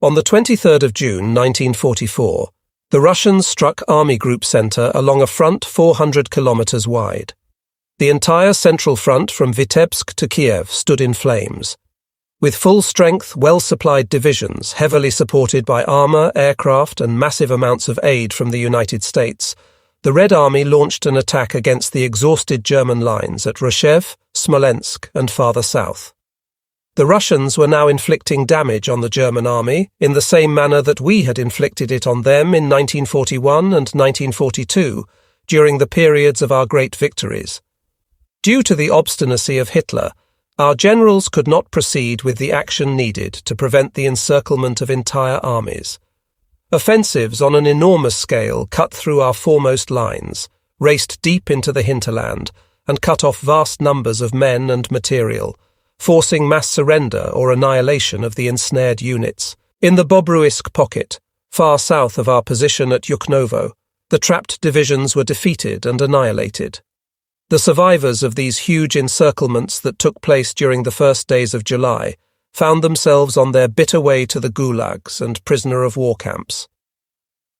On the 23rd of June 1944, the Russians struck Army Group Center along a front 400 kilometers wide. The entire central front from Vitebsk to Kiev stood in flames. With full-strength, well-supplied divisions heavily supported by armor, aircraft, and massive amounts of aid from the United States, the Red Army launched an attack against the exhausted German lines at Rzhev, Smolensk, and farther south. The Russians were now inflicting damage on the German army in the same manner that we had inflicted it on them in 1941 and 1942, during the periods of our great victories. Due to the obstinacy of Hitler, our generals could not proceed with the action needed to prevent the encirclement of entire armies. Offensives on an enormous scale cut through our foremost lines, raced deep into the hinterland, and cut off vast numbers of men and material, forcing mass surrender or annihilation of the ensnared units. In the Bobruisk pocket, far south of our position at Yuknovo, the trapped divisions were defeated and annihilated. The survivors of these huge encirclements that took place during the first days of July found themselves on their bitter way to the gulags and prisoner of war camps.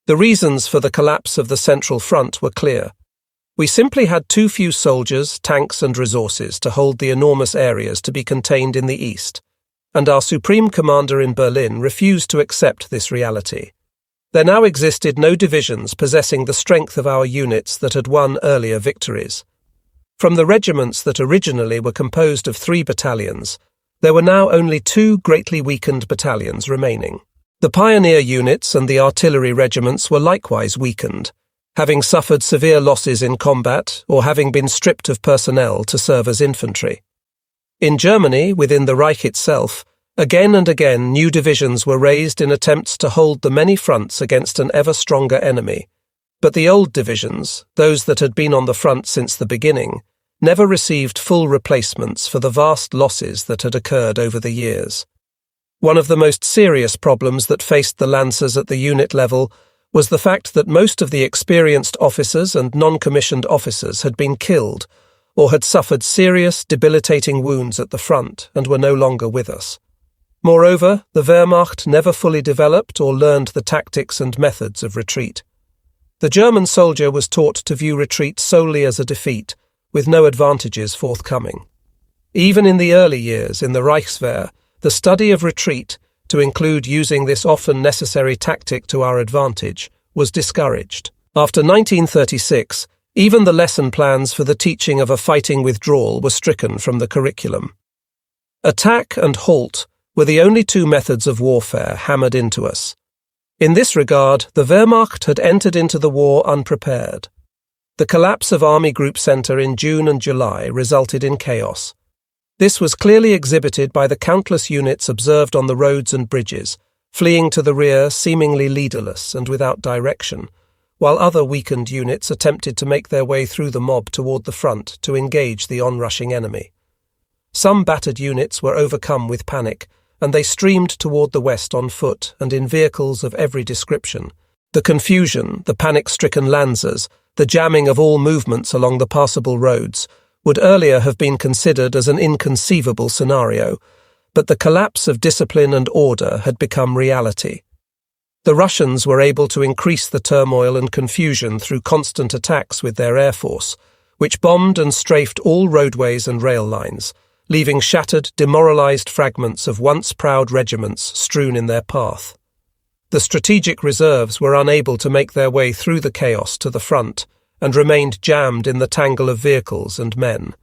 The reasons for the collapse of the Central Front were clear. We simply had too few soldiers, tanks, and resources to hold the enormous areas to be contained in the east, and our Supreme Commander in Berlin refused to accept this reality. There now existed no divisions possessing the strength of our units that had won earlier victories. From the regiments that originally were composed of 3 battalions, there were now only 2 greatly weakened battalions remaining. The pioneer units and the artillery regiments were likewise weakened, having suffered severe losses in combat or having been stripped of personnel to serve as infantry. In Germany, within the Reich itself, again and again new divisions were raised in attempts to hold the many fronts against an ever stronger enemy. But the old divisions, those that had been on the front since the beginning, never received full replacements for the vast losses that had occurred over the years. One of the most serious problems that faced the Lancers at the unit level was the fact that most of the experienced officers and non-commissioned officers had been killed or had suffered serious, debilitating wounds at the front and were no longer with us. Moreover, the Wehrmacht never fully developed or learned the tactics and methods of retreat. The German soldier was taught to view retreat solely as a defeat, with no advantages forthcoming. Even in the early years in the Reichswehr, the study of retreat, to include using this often necessary tactic to our advantage, was discouraged. After 1936, even the lesson plans for the teaching of a fighting withdrawal were stricken from the curriculum. Attack and halt were the only 2 methods of warfare hammered into us. In this regard, the Wehrmacht had entered into the war unprepared. The collapse of Army Group Center in June and July resulted in chaos. This was clearly exhibited by the countless units observed on the roads and bridges, fleeing to the rear seemingly leaderless and without direction, while other weakened units attempted to make their way through the mob toward the front to engage the onrushing enemy. Some battered units were overcome with panic, and they streamed toward the west on foot and in vehicles of every description. The confusion, the panic-stricken Lancers, the jamming of all movements along the passable roads, would earlier have been considered as an inconceivable scenario, but the collapse of discipline and order had become reality. The Russians were able to increase the turmoil and confusion through constant attacks with their air force, which bombed and strafed all roadways and rail lines, leaving shattered, demoralized fragments of once proud regiments strewn in their path. The strategic reserves were unable to make their way through the chaos to the front and remained jammed in the tangle of vehicles and men.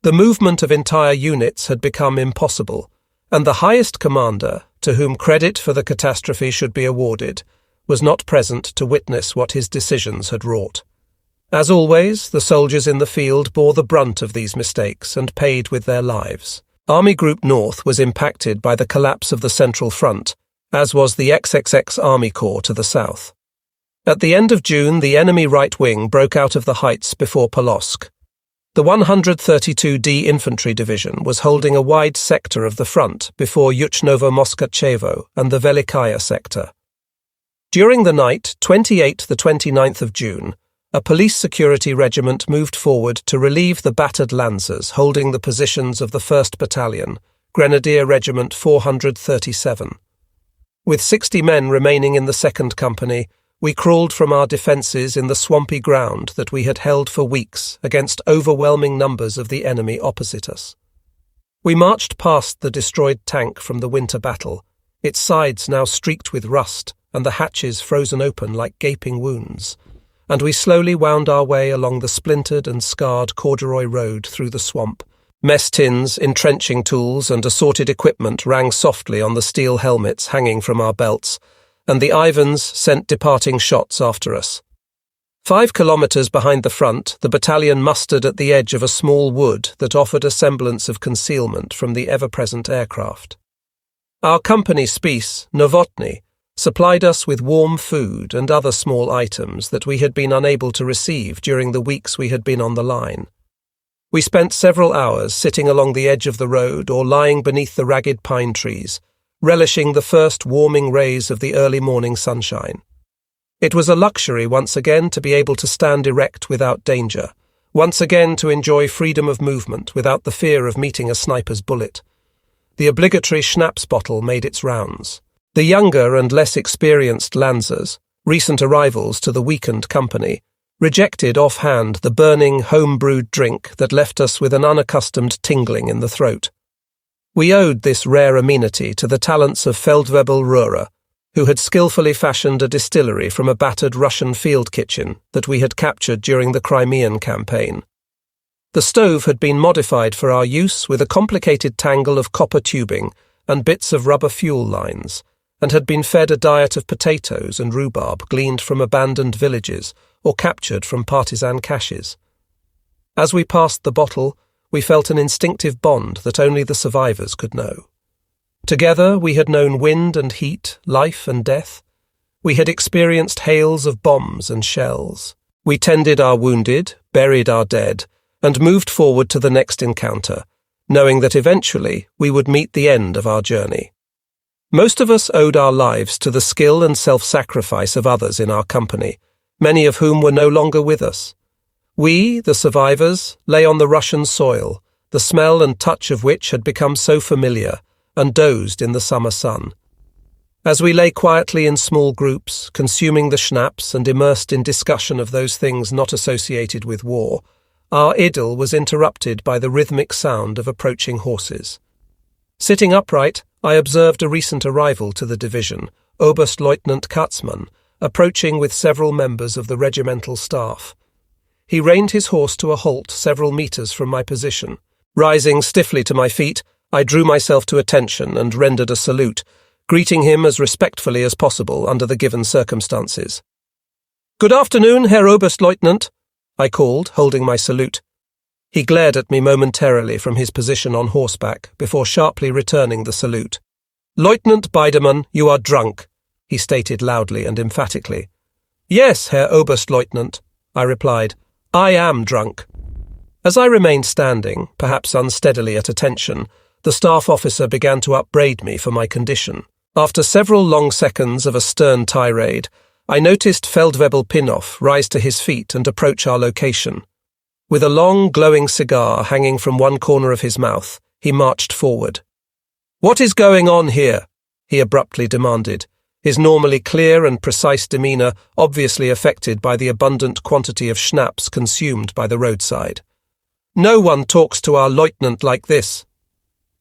The movement of entire units had become impossible, and the highest commander, to whom credit for the catastrophe should be awarded, was not present to witness what his decisions had wrought. As always, the soldiers in the field bore the brunt of these mistakes and paid with their lives. Army Group North was impacted by the collapse of the Central Front, as was the XXX Army Corps to the south. At the end of June, the enemy right wing broke out of the heights before Polotsk. The 132d Infantry Division was holding a wide sector of the front before Yuchnovo-Moskachevo and the Velikaya sector. During the night, 28th–29th of June, a police security regiment moved forward to relieve the battered Lancers holding the positions of the 1st Battalion, Grenadier Regiment 437. With 60 men remaining in the second company, we crawled from our defences in the swampy ground that we had held for weeks against overwhelming numbers of the enemy opposite us. We marched past the destroyed tank from the winter battle, its sides now streaked with rust and the hatches frozen open like gaping wounds, and we slowly wound our way along the splintered and scarred corduroy road through the swamp. Mess tins, entrenching tools, and assorted equipment rang softly on the steel helmets hanging from our belts, and the Ivans sent departing shots after us. 5 kilometres behind the front, the battalion mustered at the edge of a small wood that offered a semblance of concealment from the ever-present aircraft. Our company spis, Novotny, supplied us with warm food and other small items that we had been unable to receive during the weeks we had been on the line. We spent several hours sitting along the edge of the road or lying beneath the ragged pine trees, relishing the first warming rays of the early morning sunshine. It was a luxury once again to be able to stand erect without danger, once again to enjoy freedom of movement without the fear of meeting a sniper's bullet. The obligatory schnapps bottle made its rounds. The younger and less experienced Lancers, recent arrivals to the weakened company, rejected offhand the burning, home-brewed drink that left us with an unaccustomed tingling in the throat. We owed this rare amenity to the talents of Feldwebel Röhrer, who had skillfully fashioned a distillery from a battered Russian field kitchen that we had captured during the Crimean campaign. The stove had been modified for our use with a complicated tangle of copper tubing and bits of rubber fuel lines, and had been fed a diet of potatoes and rhubarb gleaned from abandoned villages or captured from partisan caches. As we passed the bottle, we felt an instinctive bond that only the survivors could know. Together we had known wind and heat, life and death. We had experienced hails of bombs and shells. We tended our wounded, buried our dead, and moved forward to the next encounter, knowing that eventually we would meet the end of our journey. Most of us owed our lives to the skill and self-sacrifice of others in our company, many of whom were no longer with us. We, the survivors, lay on the Russian soil, the smell and touch of which had become so familiar, and dozed in the summer sun. As we lay quietly in small groups, consuming the schnapps and immersed in discussion of those things not associated with war, our idyll was interrupted by the rhythmic sound of approaching horses. Sitting upright, I observed a recent arrival to the division, Oberstleutnant Katzmann, approaching with several members of the regimental staff. He reined his horse to a halt several metres from my position. Rising stiffly to my feet, I drew myself to attention and rendered a salute, greeting him as respectfully as possible under the given circumstances. "Good afternoon, Herr Oberstleutnant," I called, holding my salute. He glared at me momentarily from his position on horseback before sharply returning the salute. "Lieutenant Biedermann, you are drunk," he stated loudly and emphatically. "Yes, Herr Oberstleutnant," I replied. "I am drunk." As I remained standing, perhaps unsteadily at attention, the staff officer began to upbraid me for my condition. After several long seconds of a stern tirade, I noticed Feldwebel Pinnow rise to his feet and approach our location. With a long, glowing cigar hanging from one corner of his mouth, he marched forward. "What is going on here?" he abruptly demanded, his normally clear and precise demeanour obviously affected by the abundant quantity of schnapps consumed by the roadside. "No one talks to our lieutenant like this."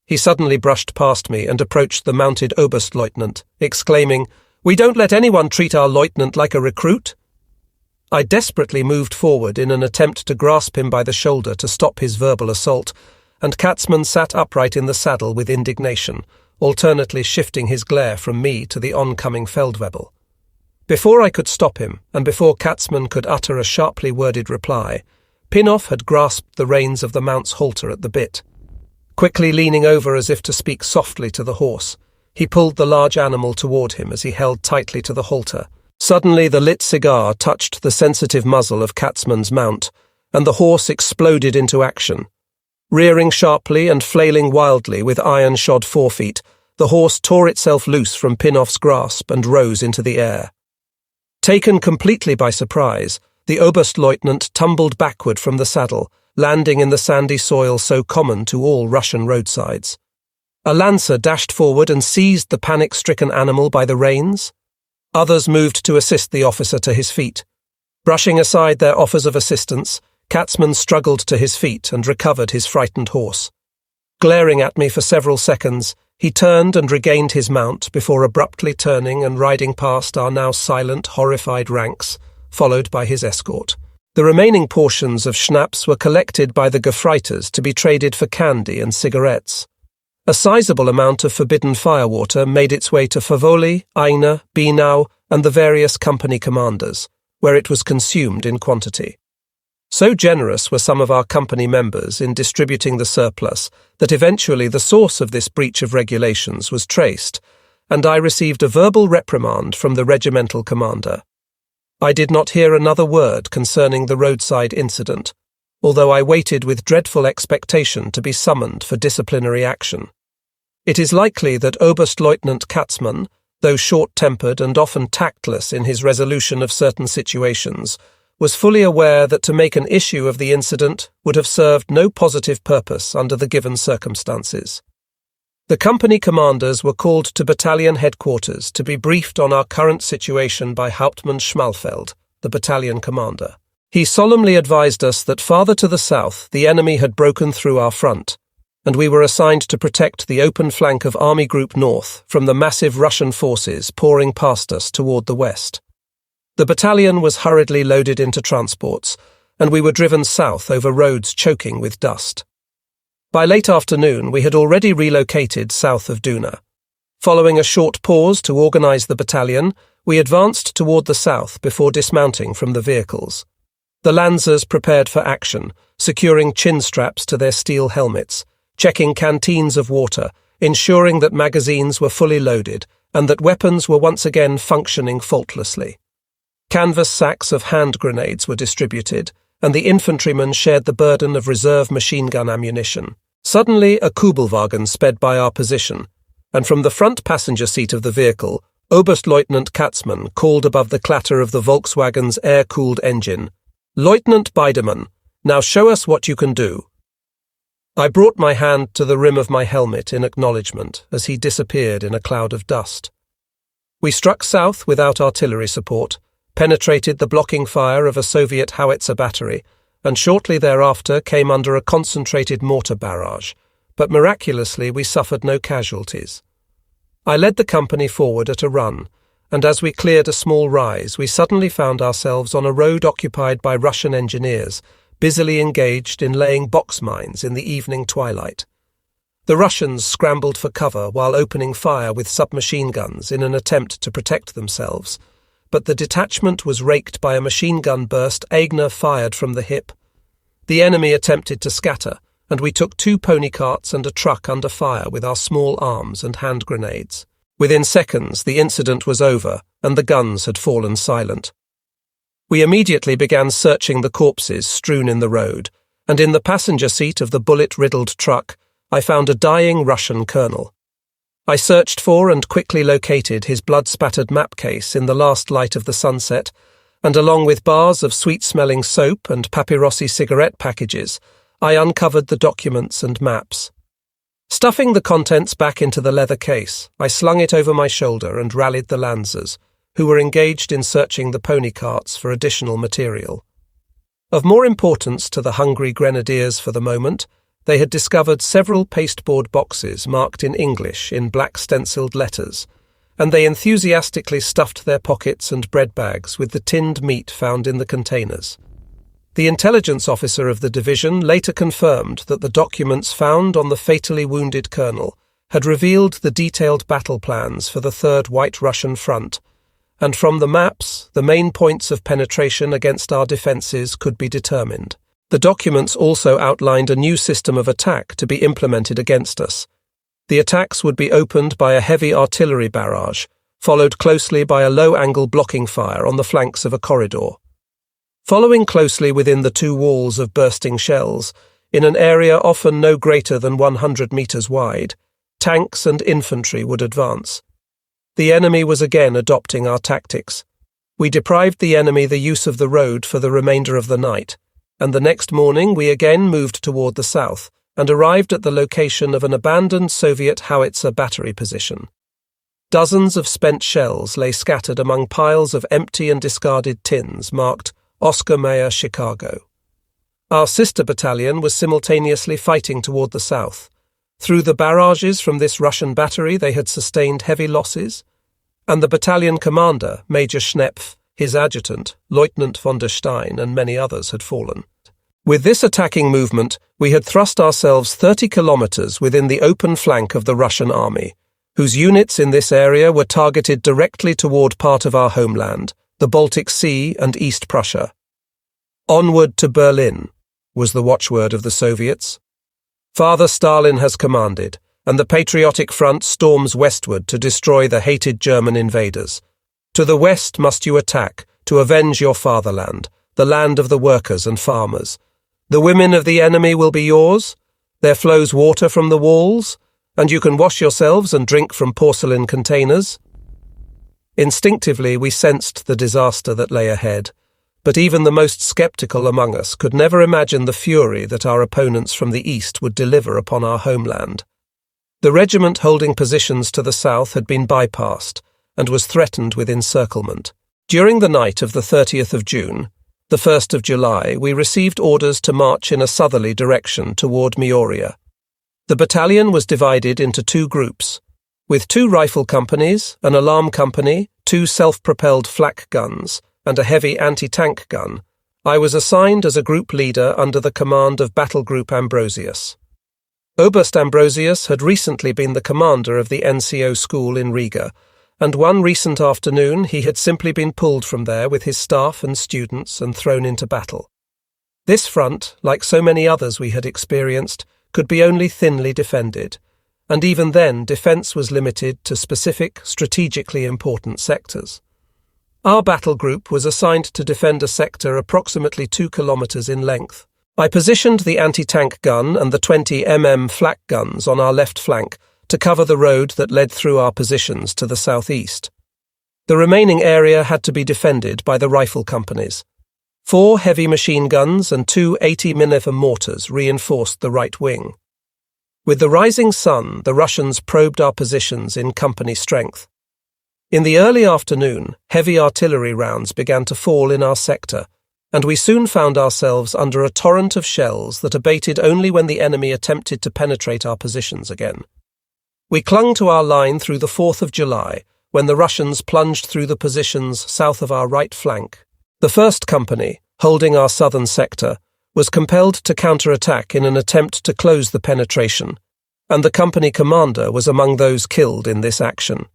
He suddenly brushed past me and approached the mounted Oberstleutnant, exclaiming, "We don't let anyone treat our lieutenant like a recruit." I desperately moved forward in an attempt to grasp him by the shoulder to stop his verbal assault, and Katzmann sat upright in the saddle with indignation, alternately shifting his glare from me to the oncoming Feldwebel. Before I could stop him, and before Katzmann could utter a sharply worded reply, Pinnow had grasped the reins of the mount's halter at the bit. Quickly leaning over as if to speak softly to the horse, he pulled the large animal toward him as he held tightly to the halter. Suddenly the lit cigar touched the sensitive muzzle of Katzmann's mount, and the horse exploded into action. Rearing sharply and flailing wildly with iron-shod forefeet, the horse tore itself loose from Pinnow's grasp and rose into the air. Taken completely by surprise, the Oberstleutnant tumbled backward from the saddle, landing in the sandy soil so common to all Russian roadsides. A lancer dashed forward and seized the panic-stricken animal by the reins. Others moved to assist the officer to his feet. Brushing aside their offers of assistance, Katzman struggled to his feet and recovered his frightened horse. Glaring at me for several seconds, he turned and regained his mount before abruptly turning and riding past our now silent, horrified ranks, followed by his escort. The remaining portions of schnapps were collected by the Gefreiters to be traded for candy and cigarettes. A sizable amount of forbidden firewater made its way to Favoli, Aina, Binau, and the various company commanders, where it was consumed in quantity. So generous were some of our company members in distributing the surplus that eventually the source of this breach of regulations was traced, and I received a verbal reprimand from the regimental commander. I did not hear another word concerning the roadside incident, although I waited with dreadful expectation to be summoned for disciplinary action. It is likely that Oberstleutnant Katzman, though short-tempered and often tactless in his resolution of certain situations, was fully aware that to make an issue of the incident would have served no positive purpose under the given circumstances. The company commanders were called to battalion headquarters to be briefed on our current situation by Hauptmann Schmalfeld, the battalion commander. He solemnly advised us that farther to the south the enemy had broken through our front, and we were assigned to protect the open flank of Army Group North from the massive Russian forces pouring past us toward the west. The battalion was hurriedly loaded into transports, and we were driven south over roads choking with dust. By late afternoon, we had already relocated south of Duna. Following a short pause to organize the battalion, we advanced toward the south before dismounting from the vehicles. The Lancers prepared for action, securing chin straps to their steel helmets, checking canteens of water, ensuring that magazines were fully loaded and that weapons were once again functioning faultlessly. Canvas sacks of hand grenades were distributed, and the infantrymen shared the burden of reserve machine gun ammunition. Suddenly, a Kubelwagen sped by our position, and from the front passenger seat of the vehicle, Oberstleutnant Katzman called above the clatter of the Volkswagen's air-cooled engine, "Lieutenant Biedermann, now show us what you can do." I brought my hand to the rim of my helmet in acknowledgement as he disappeared in a cloud of dust. We struck south without artillery support, penetrated the blocking fire of a Soviet howitzer battery, and shortly thereafter came under a concentrated mortar barrage, but miraculously we suffered no casualties. I led the company forward at a run, and as we cleared a small rise, we suddenly found ourselves on a road occupied by Russian engineers, busily engaged in laying box mines in the evening twilight. The Russians scrambled for cover while opening fire with submachine guns in an attempt to protect themselves, but the detachment was raked by a machine gun burst Aigner fired from the hip. The enemy attempted to scatter, and we took 2 pony carts and a truck under fire with our small arms and hand grenades. Within seconds, the incident was over, and the guns had fallen silent. We immediately began searching the corpses strewn in the road, and in the passenger seat of the bullet-riddled truck, I found a dying Russian colonel. I searched for and quickly located his blood-spattered map case in the last light of the sunset, and along with bars of sweet-smelling soap and papyrossi cigarette packages, I uncovered the documents and maps. Stuffing the contents back into the leather case, I slung it over my shoulder and rallied the Lancers, who were engaged in searching the pony carts for additional material. Of more importance to the hungry grenadiers for the moment, they had discovered several pasteboard boxes marked in English in black stenciled letters, and they enthusiastically stuffed their pockets and bread bags with the tinned meat found in the containers. The intelligence officer of the division later confirmed that the documents found on the fatally wounded colonel had revealed the detailed battle plans for the Third White Russian Front, and from the maps, the main points of penetration against our defences could be determined. The documents also outlined a new system of attack to be implemented against us. The attacks would be opened by a heavy artillery barrage, followed closely by a low-angle blocking fire on the flanks of a corridor. Following closely within the 2 walls of bursting shells, in an area often no greater than 100 metres wide, tanks and infantry would advance. The enemy was again adopting our tactics. We deprived the enemy the use of the road for the remainder of the night, and the next morning we again moved toward the south, and arrived at the location of an abandoned Soviet howitzer battery position. Dozens of spent shells lay scattered among piles of empty and discarded tins marked Oscar Mayer, Chicago. Our sister battalion was simultaneously fighting toward the south. Through the barrages from this Russian battery they had sustained heavy losses, and the battalion commander, Major Schnepf, his adjutant, Lieutenant von der Stein, and many others had fallen. With this attacking movement, we had thrust ourselves 30 kilometers within the open flank of the Russian army, whose units in this area were targeted directly toward part of our homeland, the Baltic Sea and East Prussia. "Onward to Berlin," was the watchword of the Soviets. "Father Stalin has commanded, and the Patriotic Front storms westward to destroy the hated German invaders. To the west must you attack, to avenge your fatherland, the land of the workers and farmers. The women of the enemy will be yours. There flows water from the walls, and you can wash yourselves and drink from porcelain containers." Instinctively, we sensed the disaster that lay ahead, but even the most skeptical among us could never imagine the fury that our opponents from the east would deliver upon our homeland. The regiment holding positions to the south had been bypassed and was threatened with encirclement. During the night of the 30th of June, the 1st of July, we received orders to march in a southerly direction toward Mioria. The battalion was divided into two groups, with 2 rifle companies, an alarm company, 2 self-propelled flak guns, and a heavy anti-tank gun. I was assigned as a group leader under the command of Battle Group Ambrosius. Oberst Ambrosius had recently been the commander of the NCO school in Riga, and one recent afternoon he had simply been pulled from there with his staff and students and thrown into battle. This front, like so many others we had experienced, could be only thinly defended, and even then defence was limited to specific, strategically important sectors. Our battle group was assigned to defend a sector approximately 2 kilometres in length. I positioned the anti-tank gun and the 20 mm flak guns on our left flank to cover the road that led through our positions to the southeast. The remaining area had to be defended by the rifle companies. 4 heavy machine guns and 2 80mm mortars reinforced the right wing. With the rising sun, the Russians probed our positions in company strength. In the early afternoon, heavy artillery rounds began to fall in our sector, and we soon found ourselves under a torrent of shells that abated only when the enemy attempted to penetrate our positions again. We clung to our line through the 4th of July, when the Russians plunged through the positions south of our right flank. The 1st Company, holding our southern sector, was compelled to counterattack in an attempt to close the penetration, and the company commander was among those killed in this action.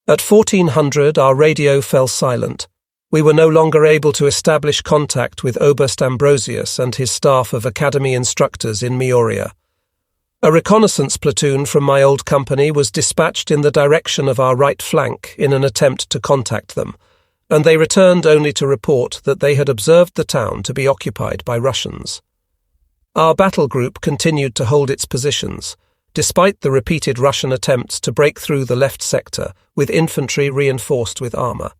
At 1400, our radio fell silent. We were no longer able to establish contact with Oberst Ambrosius and his staff of academy instructors in Mioria. A reconnaissance platoon from my old company was dispatched in the direction of our right flank in an attempt to contact them, and they returned only to report that they had observed the town to be occupied by Russians. Our battle group continued to hold its positions, despite the repeated Russian attempts to break through the left sector with infantry reinforced with armour.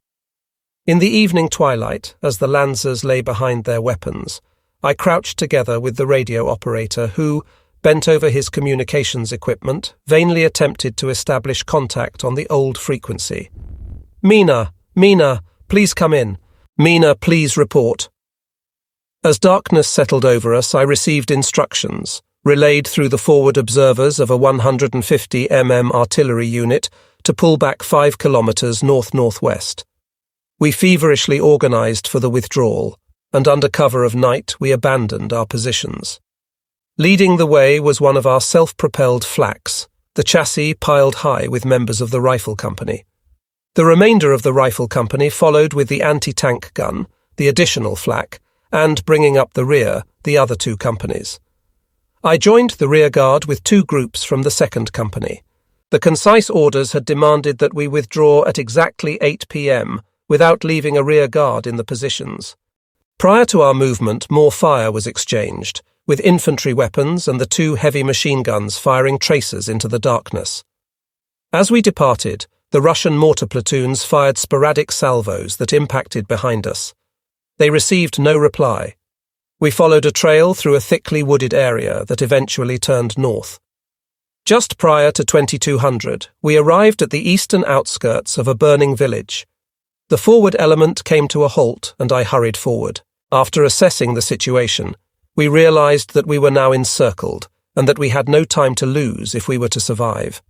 In the evening twilight, as the Lancers lay behind their weapons, I crouched together with the radio operator who, bent over his communications equipment, vainly attempted to establish contact on the old frequency. "Mina, Mina, please come in. Mina, please report." As darkness settled over us, I received instructions, relayed through the forward observers of a 150 mm artillery unit, to pull back 5 kilometres north-northwest. We feverishly organised for the withdrawal, and under cover of night we abandoned our positions. Leading the way was one of our self-propelled flaks, the chassis piled high with members of the rifle company. The remainder of the rifle company followed with the anti-tank gun, the additional flak, and, bringing up the rear, the other 2 companies. I joined the rear guard with 2 groups from the 2nd Company. The concise orders had demanded that we withdraw at exactly 8 p.m. without leaving a rear guard in the positions. Prior to our movement, more fire was exchanged, with infantry weapons and the 2 heavy machine guns firing tracers into the darkness. As we departed, the Russian mortar platoons fired sporadic salvos that impacted behind us. They received no reply. We followed a trail through a thickly wooded area that eventually turned north. Just prior to 2200, we arrived at the eastern outskirts of a burning village. The forward element came to a halt, and I hurried forward. After assessing the situation, we realized that we were now encircled, and that we had no time to lose if we were to survive.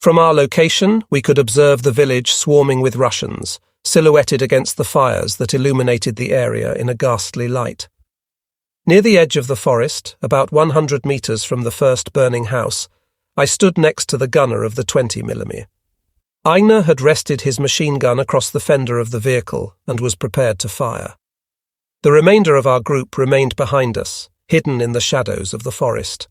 From our location, we could observe the village swarming with Russians, silhouetted against the fires that illuminated the area in a ghastly light. Near the edge of the forest, about 100 meters from the first burning house, I stood next to the gunner of the 20mm. Eigner had rested his machine gun across the fender of the vehicle and was prepared to fire. The remainder of our group remained behind us, hidden in the shadows of the forest.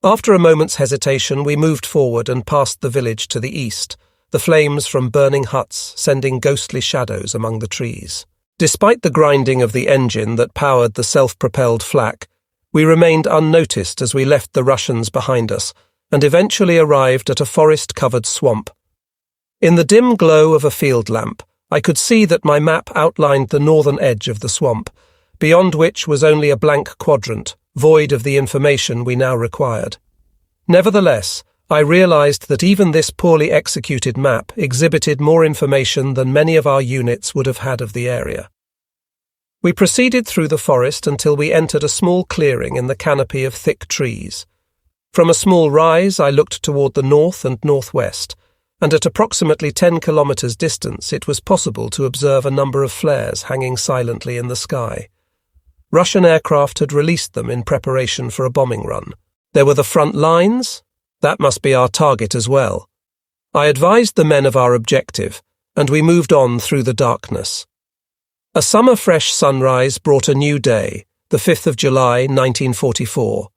After a moment's hesitation, we moved forward and passed the village to the east, the flames from burning huts sending ghostly shadows among the trees. Despite the grinding of the engine that powered the self-propelled flak, we remained unnoticed as we left the Russians behind us and eventually arrived at a forest-covered swamp. In the dim glow of a field lamp, I could see that my map outlined the northern edge of the swamp, beyond which was only a blank quadrant, void of the information we now required. Nevertheless, I realized that even this poorly executed map exhibited more information than many of our units would have had of the area. We proceeded through the forest until we entered a small clearing in the canopy of thick trees. From a small rise, I looked toward the north and northwest, and at approximately 10 kilometers distance it was possible to observe a number of flares hanging silently in the sky. Russian aircraft had released them in preparation for a bombing run. There were the front lines. That must be our target as well. I advised the men of our objective, and we moved on through the darkness. A summer-fresh sunrise brought a new day, the 5th of July, 1944.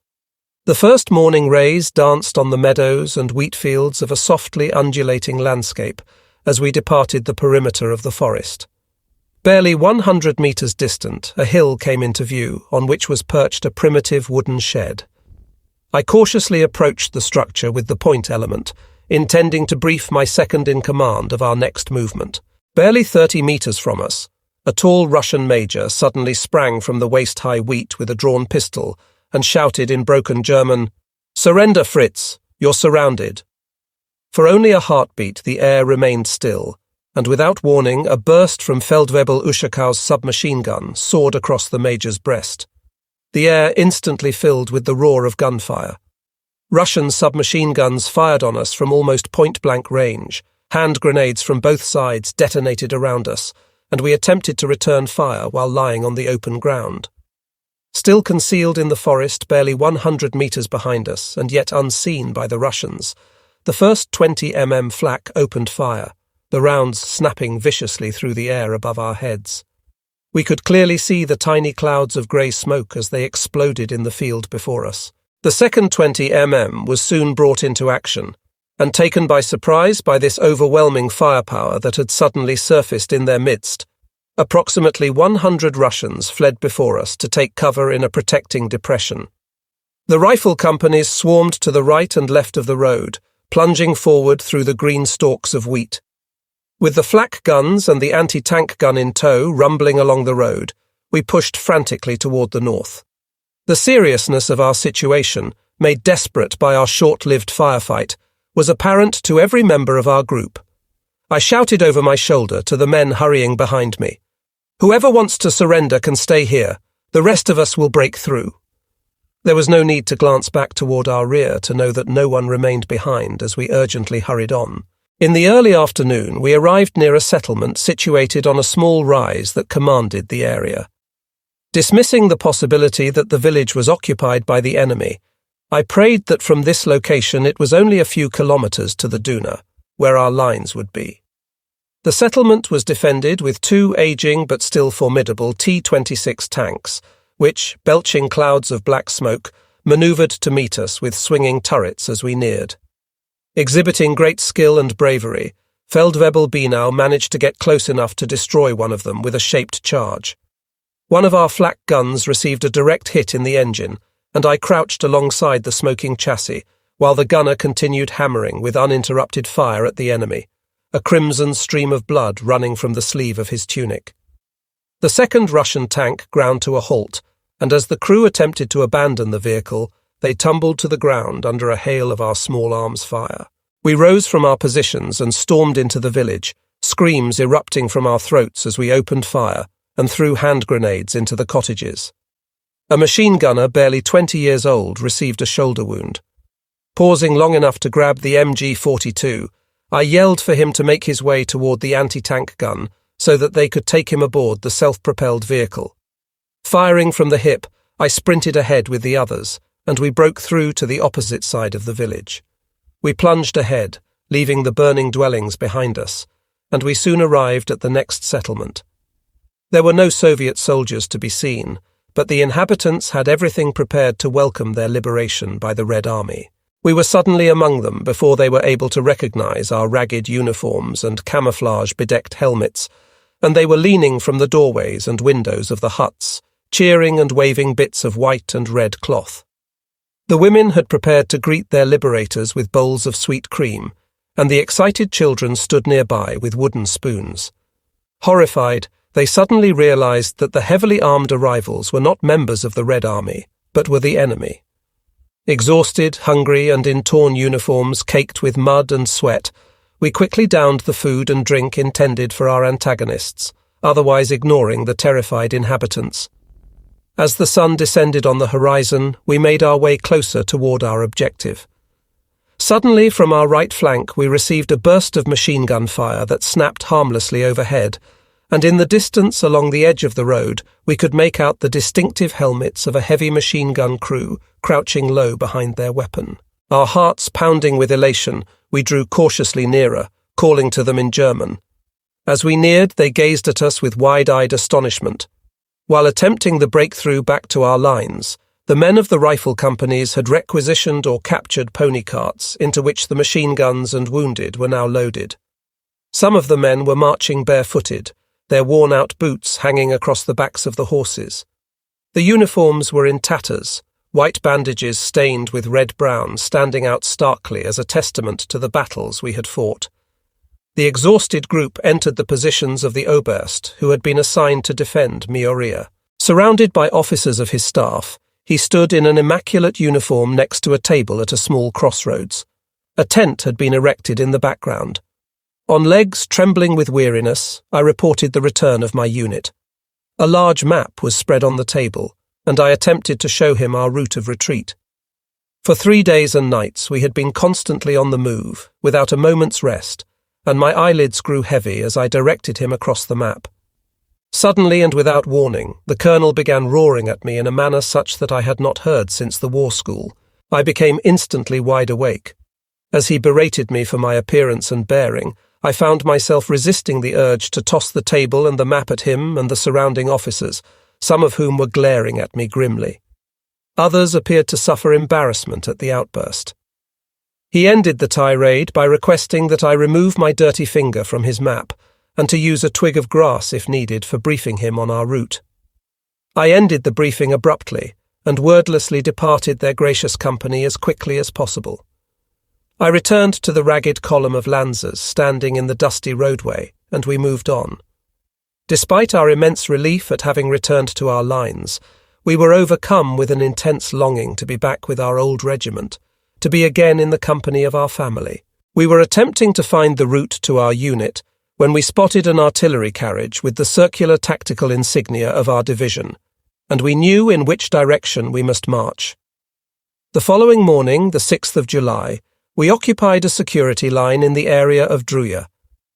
The first morning rays danced on the meadows and wheat fields of a softly undulating landscape as we departed the perimeter of the forest. Barely 100 meters distant, a hill came into view, on which was perched a primitive wooden shed. I cautiously approached the structure with the point element, intending to brief my second-in-command of our next movement. Barely 30 meters from us, a tall Russian major suddenly sprang from the waist-high wheat with a drawn pistol and shouted in broken German, "Surrender, Fritz! You're surrounded!" For only a heartbeat, the air remained still, and without warning, a burst from Feldwebel Ushakow's submachine gun soared across the major's breast. The air instantly filled with the roar of gunfire. Russian submachine guns fired on us from almost point-blank range. Hand grenades from both sides detonated around us, and we attempted to return fire while lying on the open ground. Still concealed in the forest barely 100 meters behind us, and yet unseen by the Russians, the first 20mm flak opened fire, the rounds snapping viciously through the air above our heads. We could clearly see the tiny clouds of grey smoke as they exploded in the field before us. The second 20mm was soon brought into action, and taken by surprise by this overwhelming firepower that had suddenly surfaced in their midst, approximately 100 Russians fled before us to take cover in a protecting depression. The rifle companies swarmed to the right and left of the road, plunging forward through the green stalks of wheat. With the flak guns and the anti-tank gun in tow rumbling along the road, we pushed frantically toward the north. The seriousness of our situation, made desperate by our short-lived firefight, was apparent to every member of our group. I shouted over my shoulder to the men hurrying behind me, "Whoever wants to surrender can stay here. The rest of us will break through." There was no need to glance back toward our rear to know that no one remained behind as we urgently hurried on. In the early afternoon, we arrived near a settlement situated on a small rise that commanded the area. Dismissing the possibility that the village was occupied by the enemy, I prayed that from this location it was only a few kilometers to the Duna, where our lines would be. The settlement was defended with two aging but still formidable T-26 tanks, which, belching clouds of black smoke, maneuvered to meet us with swinging turrets as we neared. Exhibiting great skill and bravery, Feldwebel Binau managed to get close enough to destroy one of them with a shaped charge. One of our flak guns received a direct hit in the engine, and I crouched alongside the smoking chassis, while the gunner continued hammering with uninterrupted fire at the enemy, a crimson stream of blood running from the sleeve of his tunic. The second Russian tank ground to a halt, and as the crew attempted to abandon the vehicle, they tumbled to the ground under a hail of our small arms fire. We rose from our positions and stormed into the village, screams erupting from our throats as we opened fire and threw hand grenades into the cottages. A machine gunner barely 20 years old received a shoulder wound. Pausing long enough to grab the MG-42, I yelled for him to make his way toward the anti-tank gun so that they could take him aboard the self-propelled vehicle. Firing from the hip, I sprinted ahead with the others, and we broke through to the opposite side of the village. We plunged ahead, leaving the burning dwellings behind us, and we soon arrived at the next settlement. There were no Soviet soldiers to be seen, but the inhabitants had everything prepared to welcome their liberation by the Red Army. We were suddenly among them before they were able to recognize our ragged uniforms and camouflage-bedecked helmets, and they were leaning from the doorways and windows of the huts, cheering and waving bits of white and red cloth. The women had prepared to greet their liberators with bowls of sweet cream, and the excited children stood nearby with wooden spoons. Horrified, they suddenly realized that the heavily armed arrivals were not members of the Red Army, but were the enemy. Exhausted, hungry, and in torn uniforms caked with mud and sweat, we quickly downed the food and drink intended for our antagonists, otherwise ignoring the terrified inhabitants. As the sun descended on the horizon, we made our way closer toward our objective. Suddenly, from our right flank, we received a burst of machine gun fire that snapped harmlessly overhead, and in the distance along the edge of the road, we could make out the distinctive helmets of a heavy machine gun crew crouching low behind their weapon. Our hearts pounding with elation, we drew cautiously nearer, calling to them in German. As we neared, they gazed at us with wide-eyed astonishment. While attempting the breakthrough back to our lines, the men of the rifle companies had requisitioned or captured pony carts into which the machine guns and wounded were now loaded. Some of the men were marching barefooted, their worn-out boots hanging across the backs of the horses. The uniforms were in tatters, white bandages stained with red-brown standing out starkly as a testament to the battles we had fought. The exhausted group entered the positions of the Oberst, who had been assigned to defend Mioria. Surrounded by officers of his staff, he stood in an immaculate uniform next to a table at a small crossroads. A tent had been erected in the background. On legs trembling with weariness, I reported the return of my unit. A large map was spread on the table, and I attempted to show him our route of retreat. For 3 days and nights we had been constantly on the move, without a moment's rest, and my eyelids grew heavy as I directed him across the map. Suddenly and without warning, the colonel began roaring at me in a manner such that I had not heard since the war school. I became instantly wide awake. As he berated me for my appearance and bearing, I found myself resisting the urge to toss the table and the map at him and the surrounding officers, some of whom were glaring at me grimly. Others appeared to suffer embarrassment at the outburst. He ended the tirade by requesting that I remove my dirty finger from his map and to use a twig of grass if needed for briefing him on our route. I ended the briefing abruptly and wordlessly departed their gracious company as quickly as possible. I returned to the ragged column of Lancers standing in the dusty roadway, and we moved on. Despite our immense relief at having returned to our lines, we were overcome with an intense longing to be back with our old regiment, to be again in the company of our family. We were attempting to find the route to our unit when we spotted an artillery carriage with the circular tactical insignia of our division, and we knew in which direction we must march. The following morning, the 6th of July, we occupied a security line in the area of Druya,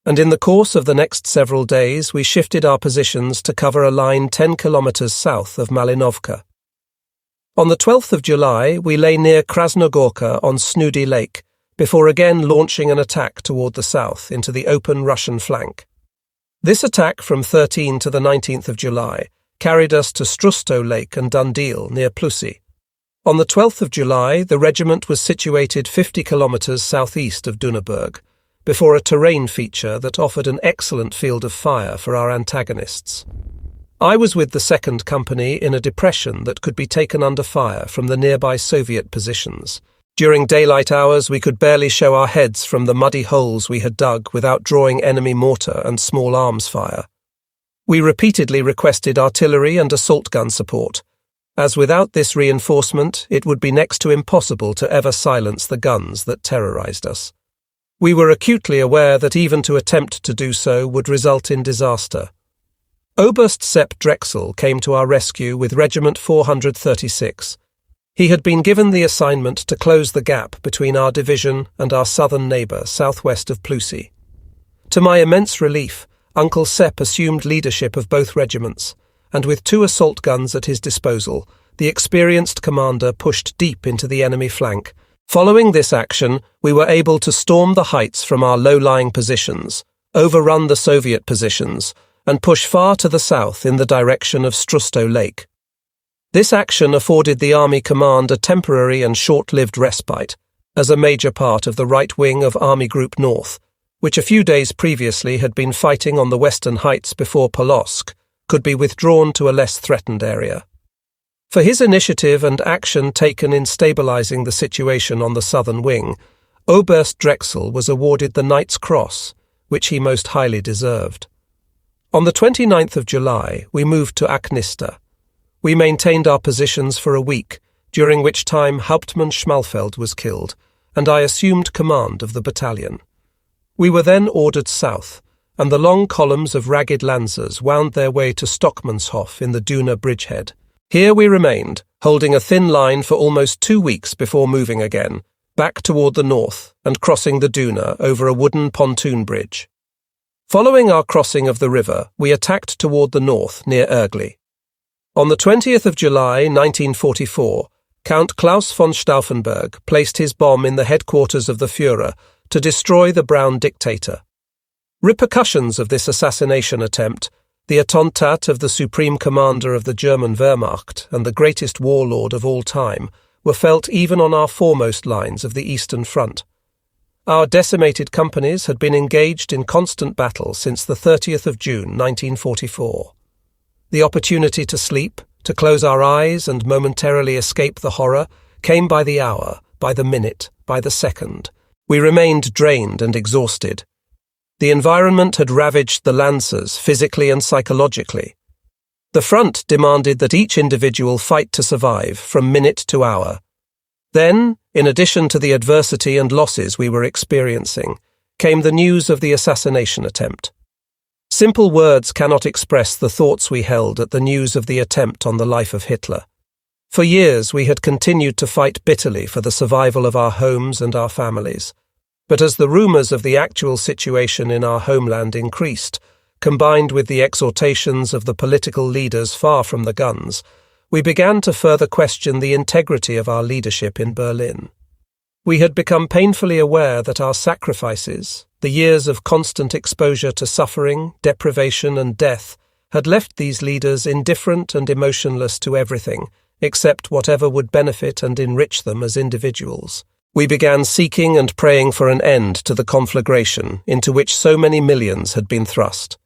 and in the course of the next several days we shifted our positions to cover a line 10 kilometers south of Malinovka. On the 12th of July, we lay near Krasnogorka on Snudy Lake, before again launching an attack toward the south into the open Russian flank. This attack from 13 to the 19th of July carried us to Strusto Lake and Dundeel near Plusy. On the 12th of July, the regiment was situated 50 kilometres southeast of Dunaburg, before a terrain feature that offered an excellent field of fire for our antagonists. I was with the 2nd Company in a depression that could be taken under fire from the nearby Soviet positions. During daylight hours, we could barely show our heads from the muddy holes we had dug without drawing enemy mortar and small arms fire. We repeatedly requested artillery and assault gun support, as without this reinforcement it would be next to impossible to ever silence the guns that terrorized us. We were acutely aware that even to attempt to do so would result in disaster. Oberst Sepp Drechsel came to our rescue with Regiment 436. He had been given the assignment to close the gap between our division and our southern neighbour southwest of Plousy. To my immense relief, Uncle Sepp assumed leadership of both regiments, and with 2 assault guns at his disposal, the experienced commander pushed deep into the enemy flank. Following this action, we were able to storm the heights from our low-lying positions, overrun the Soviet positions, and push far to the south in the direction of Strustow Lake. This action afforded the Army Command a temporary and short-lived respite, as a major part of the right wing of Army Group North, which a few days previously had been fighting on the western heights before Polotsk, could be withdrawn to a less threatened area. For his initiative and action taken in stabilizing the situation on the southern wing, Oberst Drechsel was awarded the Knight's Cross, which he most highly deserved. On the 29th of July, we moved to Aknista. We maintained our positions for a week, during which time Hauptmann Schmalfeld was killed, and I assumed command of the battalion. We were then ordered south, and the long columns of ragged Lancers wound their way to Stockmannshof in the Duna bridgehead. Here we remained, holding a thin line for almost 2 weeks before moving again, back toward the north and crossing the Duna over a wooden pontoon bridge. Following our crossing of the river, we attacked toward the north near Ergli. On the 20th of July 1944, Count Klaus von Stauffenberg placed his bomb in the headquarters of the Führer to destroy the Brown dictator. Repercussions of this assassination attempt, the attentat of the supreme commander of the German Wehrmacht and the greatest warlord of all time, were felt even on our foremost lines of the Eastern Front. Our decimated companies had been engaged in constant battle since the 30th of June 1944. The opportunity to sleep, to close our eyes and momentarily escape the horror, came by the hour, by the minute, by the second. We remained drained and exhausted. The environment had ravaged the Lancers physically and psychologically. The front demanded that each individual fight to survive from minute to hour. Then, in addition to the adversity and losses we were experiencing, came the news of the assassination attempt. Simple words cannot express the thoughts we held at the news of the attempt on the life of Hitler. For years we had continued to fight bitterly for the survival of our homes and our families. But as the rumours of the actual situation in our homeland increased, combined with the exhortations of the political leaders far from the guns, we began to further question the integrity of our leadership in Berlin. We had become painfully aware that our sacrifices, the years of constant exposure to suffering, deprivation and death, had left these leaders indifferent and emotionless to everything, except whatever would benefit and enrich them as individuals. We began seeking and praying for an end to the conflagration into which so many millions had been thrust.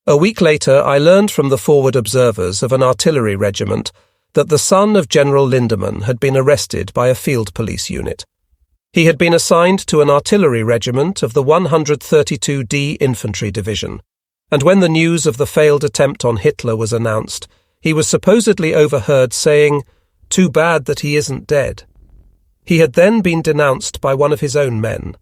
A week later, I learned from the forward observers of an artillery regiment that the son of General Lindemann had been arrested by a field police unit. He had been assigned to an artillery regiment of the 132d Infantry Division, and when the news of the failed attempt on Hitler was announced, he was supposedly overheard saying, "Too bad that he isn't dead." He had then been denounced by one of his own men.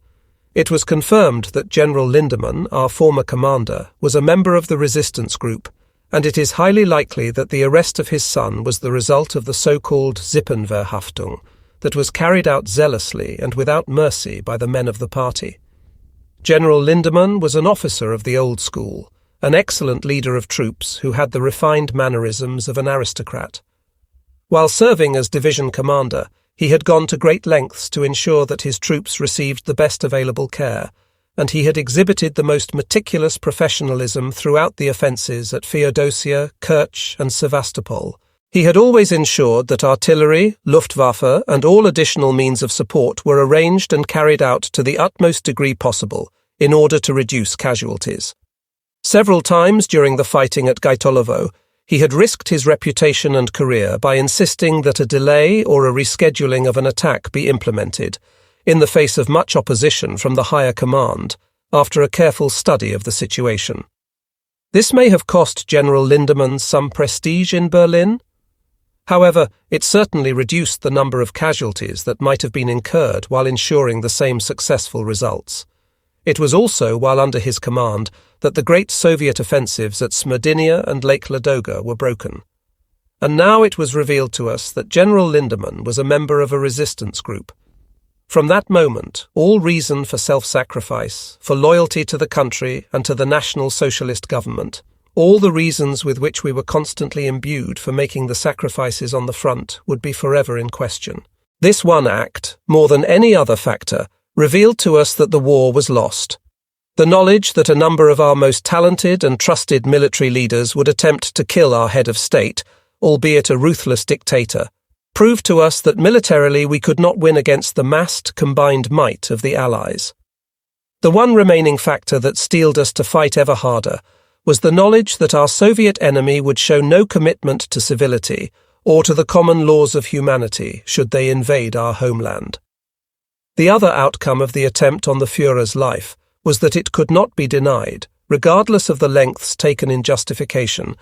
It was confirmed that General Lindemann, our former commander, was a member of the resistance group, and it is highly likely that the arrest of his son was the result of the so-called Sippenverhaftung that was carried out zealously and without mercy by the men of the party. General Lindemann was an officer of the old school, an excellent leader of troops who had the refined mannerisms of an aristocrat. While serving as division commander, he had gone to great lengths to ensure that his troops received the best available care, and he had exhibited the most meticulous professionalism throughout the offences at Feodosia, Kerch and Sevastopol. He had always ensured that artillery, Luftwaffe and all additional means of support were arranged and carried out to the utmost degree possible in order to reduce casualties. Several times during the fighting at Gaitolovo, he had risked his reputation and career by insisting that a delay or a rescheduling of an attack be implemented, in the face of much opposition from the higher command, after a careful study of the situation. This may have cost General Lindemann some prestige in Berlin. However, it certainly reduced the number of casualties that might have been incurred while ensuring the same successful results. It was also while under his command that the great Soviet offensives at Smyrna and Lake Ladoga were broken. And now it was revealed to us that General Lindemann was a member of a resistance group. From that moment, all reason for self-sacrifice, for loyalty to the country and to the National Socialist government, all the reasons with which we were constantly imbued for making the sacrifices on the front would be forever in question. This one act, more than any other factor, revealed to us that the war was lost. The knowledge that a number of our most talented and trusted military leaders would attempt to kill our head of state, albeit a ruthless dictator, proved to us that militarily we could not win against the massed, combined might of the Allies. The one remaining factor that steeled us to fight ever harder was the knowledge that our Soviet enemy would show no commitment to civility or to the common laws of humanity should they invade our homeland. The other outcome of the attempt on the Führer's life was that it could not be denied, regardless of the lengths taken in justification,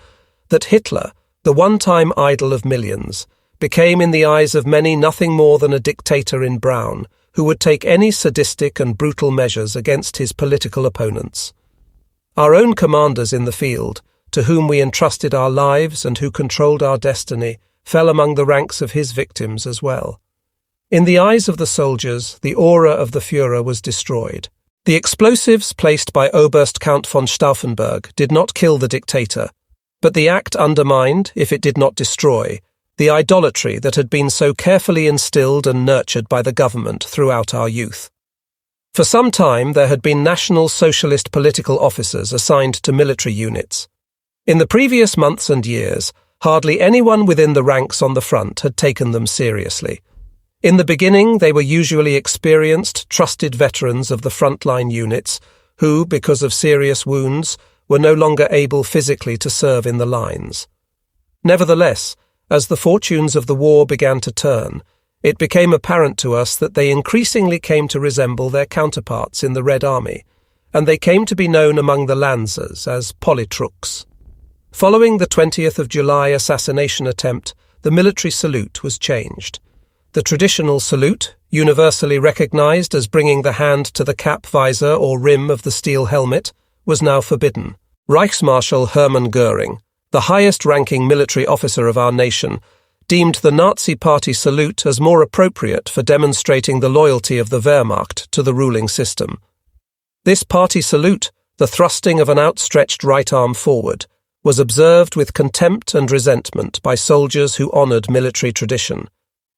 that Hitler, the one-time idol of millions, became in the eyes of many nothing more than a dictator in brown who would take any sadistic and brutal measures against his political opponents. Our own commanders in the field, to whom we entrusted our lives and who controlled our destiny, fell among the ranks of his victims as well. In the eyes of the soldiers, the aura of the Führer was destroyed. The explosives placed by Oberst Count von Stauffenberg did not kill the dictator, but the act undermined, if it did not destroy, the idolatry that had been so carefully instilled and nurtured by the government throughout our youth. For some time there had been National Socialist political officers assigned to military units. In the previous months and years, hardly anyone within the ranks on the front had taken them seriously. In the beginning, they were usually experienced, trusted veterans of the frontline units who, because of serious wounds, were no longer able physically to serve in the lines. Nevertheless, as the fortunes of the war began to turn, it became apparent to us that they increasingly came to resemble their counterparts in the Red Army, and they came to be known among the Lancers as Politruks. Following the 20th of July assassination attempt, the military salute was changed. The traditional salute, universally recognized as bringing the hand to the cap visor or rim of the steel helmet, was now forbidden. Reichsmarschall Hermann Göring, the highest-ranking military officer of our nation, deemed the Nazi Party salute as more appropriate for demonstrating the loyalty of the Wehrmacht to the ruling system. This party salute, the thrusting of an outstretched right arm forward, was observed with contempt and resentment by soldiers who honoured military tradition,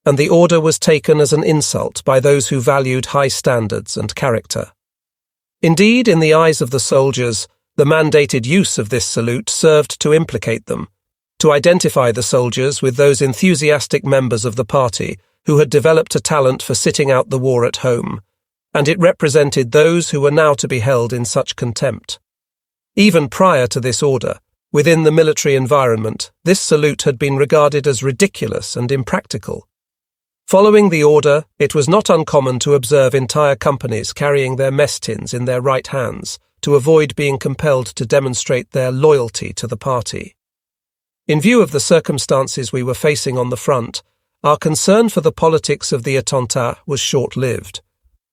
and the order was taken as an insult by those who valued high standards and character. Indeed, in the eyes of the soldiers, the mandated use of this salute served to implicate them, to identify the soldiers with those enthusiastic members of the party who had developed a talent for sitting out the war at home, and it represented those who were now to be held in such contempt. Even prior to this order, within the military environment, this salute had been regarded as ridiculous and impractical. Following the order, it was not uncommon to observe entire companies carrying their mess tins in their right hands to avoid being compelled to demonstrate their loyalty to the party. In view of the circumstances we were facing on the front, our concern for the politics of the attentat was short-lived.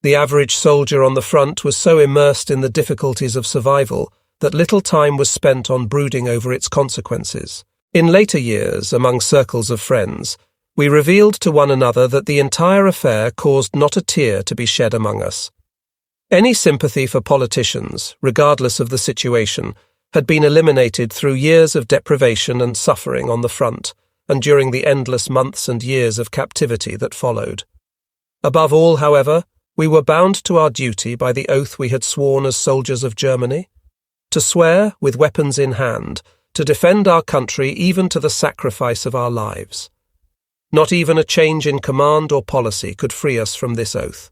The average soldier on the front was so immersed in the difficulties of survival that little time was spent on brooding over its consequences. In later years, among circles of friends, we revealed to one another that the entire affair caused not a tear to be shed among us. Any sympathy for politicians, regardless of the situation, had been eliminated through years of deprivation and suffering on the front, and during the endless months and years of captivity that followed. Above all, however, we were bound to our duty by the oath we had sworn as soldiers of Germany, to swear, with weapons in hand, to defend our country even to the sacrifice of our lives. Not even a change in command or policy could free us from this oath.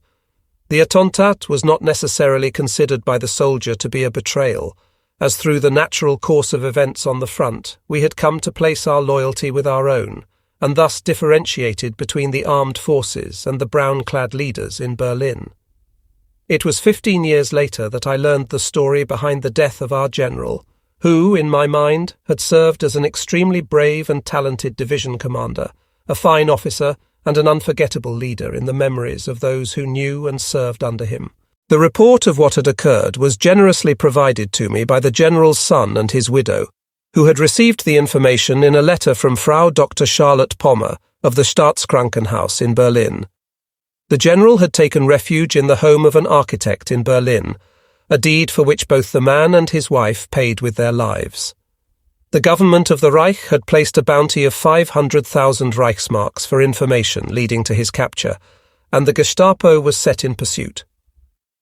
The attentat was not necessarily considered by the soldier to be a betrayal, as through the natural course of events on the front, we had come to place our loyalty with our own, and thus differentiated between the armed forces and the brown-clad leaders in Berlin. It was 15 years later that I learned the story behind the death of our general, who, in my mind, had served as an extremely brave and talented division commander, a fine officer, and an unforgettable leader in the memories of those who knew and served under him. The report of what had occurred was generously provided to me by the general's son and his widow, who had received the information in a letter from Frau Dr. Charlotte Pommer of the Staatskrankenhaus in Berlin. The general had taken refuge in the home of an architect in Berlin, a deed for which both the man and his wife paid with their lives. The government of the Reich had placed a bounty of 500,000 Reichsmarks for information leading to his capture, and the Gestapo was set in pursuit.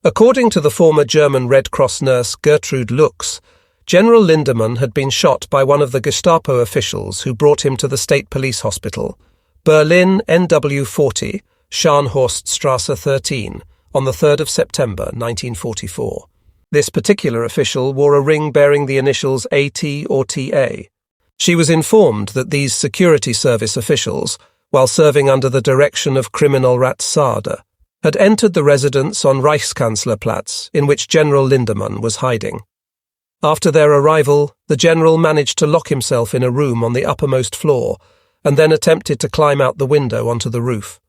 According to the former German Red Cross nurse Gertrude Lux, General Lindemann had been shot by one of the Gestapo officials who brought him to the State Police Hospital, Berlin NW 40, Scharnhorststrasse 13, on the 3rd of September 1944. This particular official wore a ring bearing the initials AT or TA. She was informed that these security service officials, while serving under the direction of Kriminalrat Sade, had entered the residence on Reichskanzlerplatz in which General Lindemann was hiding. After their arrival, the general managed to lock himself in a room on the uppermost floor and then attempted to climb out the window onto the roof.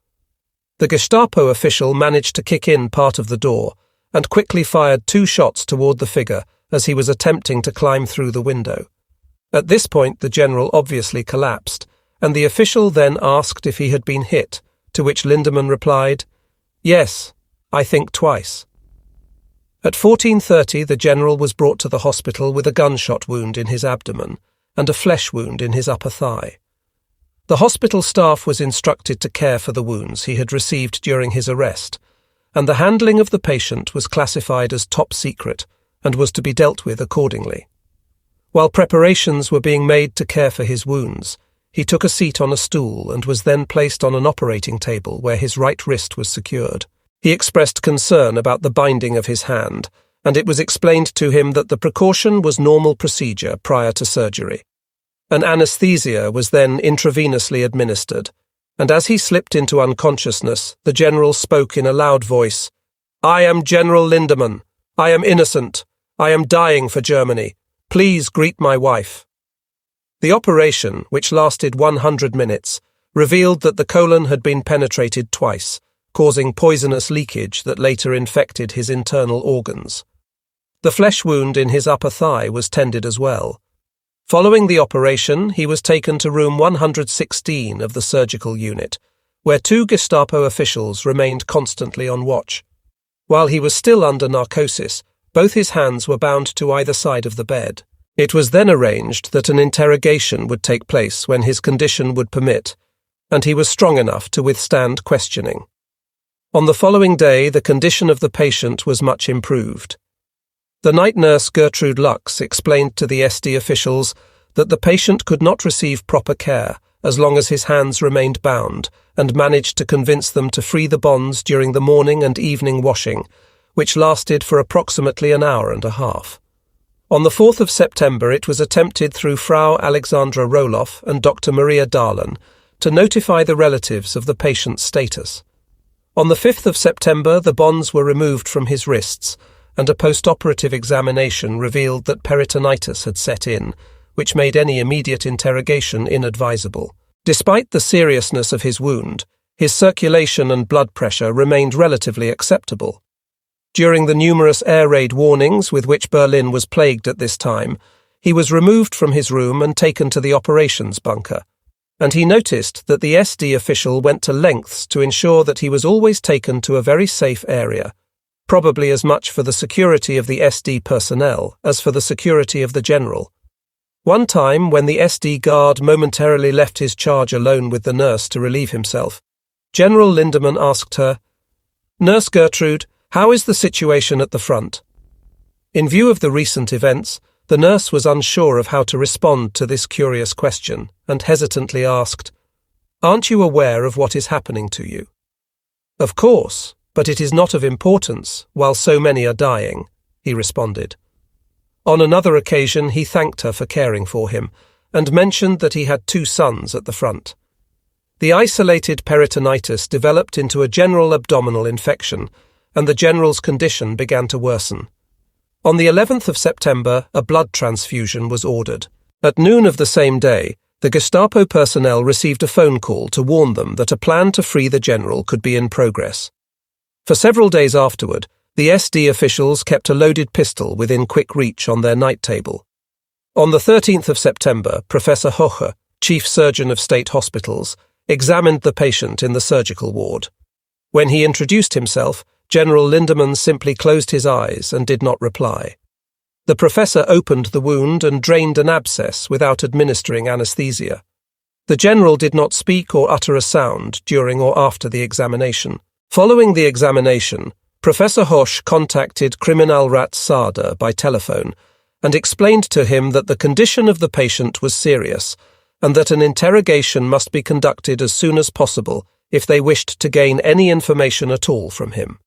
The Gestapo official managed to kick in part of the door and quickly fired 2 shots toward the figure as he was attempting to climb through the window. At this point, the general obviously collapsed, and the official then asked if he had been hit, to which Lindemann replied, "Yes, I think twice." At 14:30, the general was brought to the hospital with a gunshot wound in his abdomen and a flesh wound in his upper thigh. The hospital staff was instructed to care for the wounds he had received during his arrest, and the handling of the patient was classified as top secret and was to be dealt with accordingly. While preparations were being made to care for his wounds, he took a seat on a stool and was then placed on an operating table where his right wrist was secured. He expressed concern about the binding of his hand, and it was explained to him that the precaution was normal procedure prior to surgery. An anesthesia was then intravenously administered, and as he slipped into unconsciousness, the general spoke in a loud voice, "I am General Lindemann. I am innocent. I am dying for Germany. Please greet my wife." The operation, which lasted 100 minutes, revealed that the colon had been penetrated twice, causing poisonous leakage that later infected his internal organs. The flesh wound in his upper thigh was tended as well. Following the operation, he was taken to room 116 of the surgical unit, where 2 Gestapo officials remained constantly on watch. While he was still under narcosis, both his hands were bound to either side of the bed. It was then arranged that an interrogation would take place when his condition would permit, and he was strong enough to withstand questioning. On the following day, the condition of the patient was much improved. The night nurse Gertrude Lux explained to the SD officials that the patient could not receive proper care as long as his hands remained bound, and managed to convince them to free the bonds during the morning and evening washing, which lasted for approximately an hour and a half. On the 4th of September, it was attempted through Frau Alexandra Roloff and Dr. Maria Dahlen to notify the relatives of the patient's status. On the 5th of September, the bonds were removed from his wrists, and a post-operative examination revealed that peritonitis had set in, which made any immediate interrogation inadvisable. Despite the seriousness of his wound, his circulation and blood pressure remained relatively acceptable. During the numerous air raid warnings with which Berlin was plagued at this time, he was removed from his room and taken to the operations bunker, and he noticed that the SD official went to lengths to ensure that he was always taken to a very safe area, probably as much for the security of the SD personnel as for the security of the general. One time, when the SD guard momentarily left his charge alone with the nurse to relieve himself, General Lindemann asked her, "Nurse Gertrude, how is the situation at the front?" In view of the recent events, the nurse was unsure of how to respond to this curious question and hesitantly asked, "Aren't you aware of what is happening to you?" "Of course, but it is not of importance while so many are dying," he responded. On another occasion, he thanked her for caring for him and mentioned that he had 2 sons at the front. The isolated peritonitis developed into a general abdominal infection, and the general's condition began to worsen. On the 11th of September, a blood transfusion was ordered. At noon of the same day, the Gestapo personnel received a phone call to warn them that a plan to free the general could be in progress. For several days afterward, the SD officials kept a loaded pistol within quick reach on their night table. On the 13th of September, Professor Hoche, Chief Surgeon of State Hospitals, examined the patient in the surgical ward. When he introduced himself, General Lindemann simply closed his eyes and did not reply. The professor opened the wound and drained an abscess without administering anesthesia. The general did not speak or utter a sound during or after the examination. Following the examination, Professor Hoche contacted Kriminalrat Sader by telephone and explained to him that the condition of the patient was serious and that an interrogation must be conducted as soon as possible if they wished to gain any information at all from him.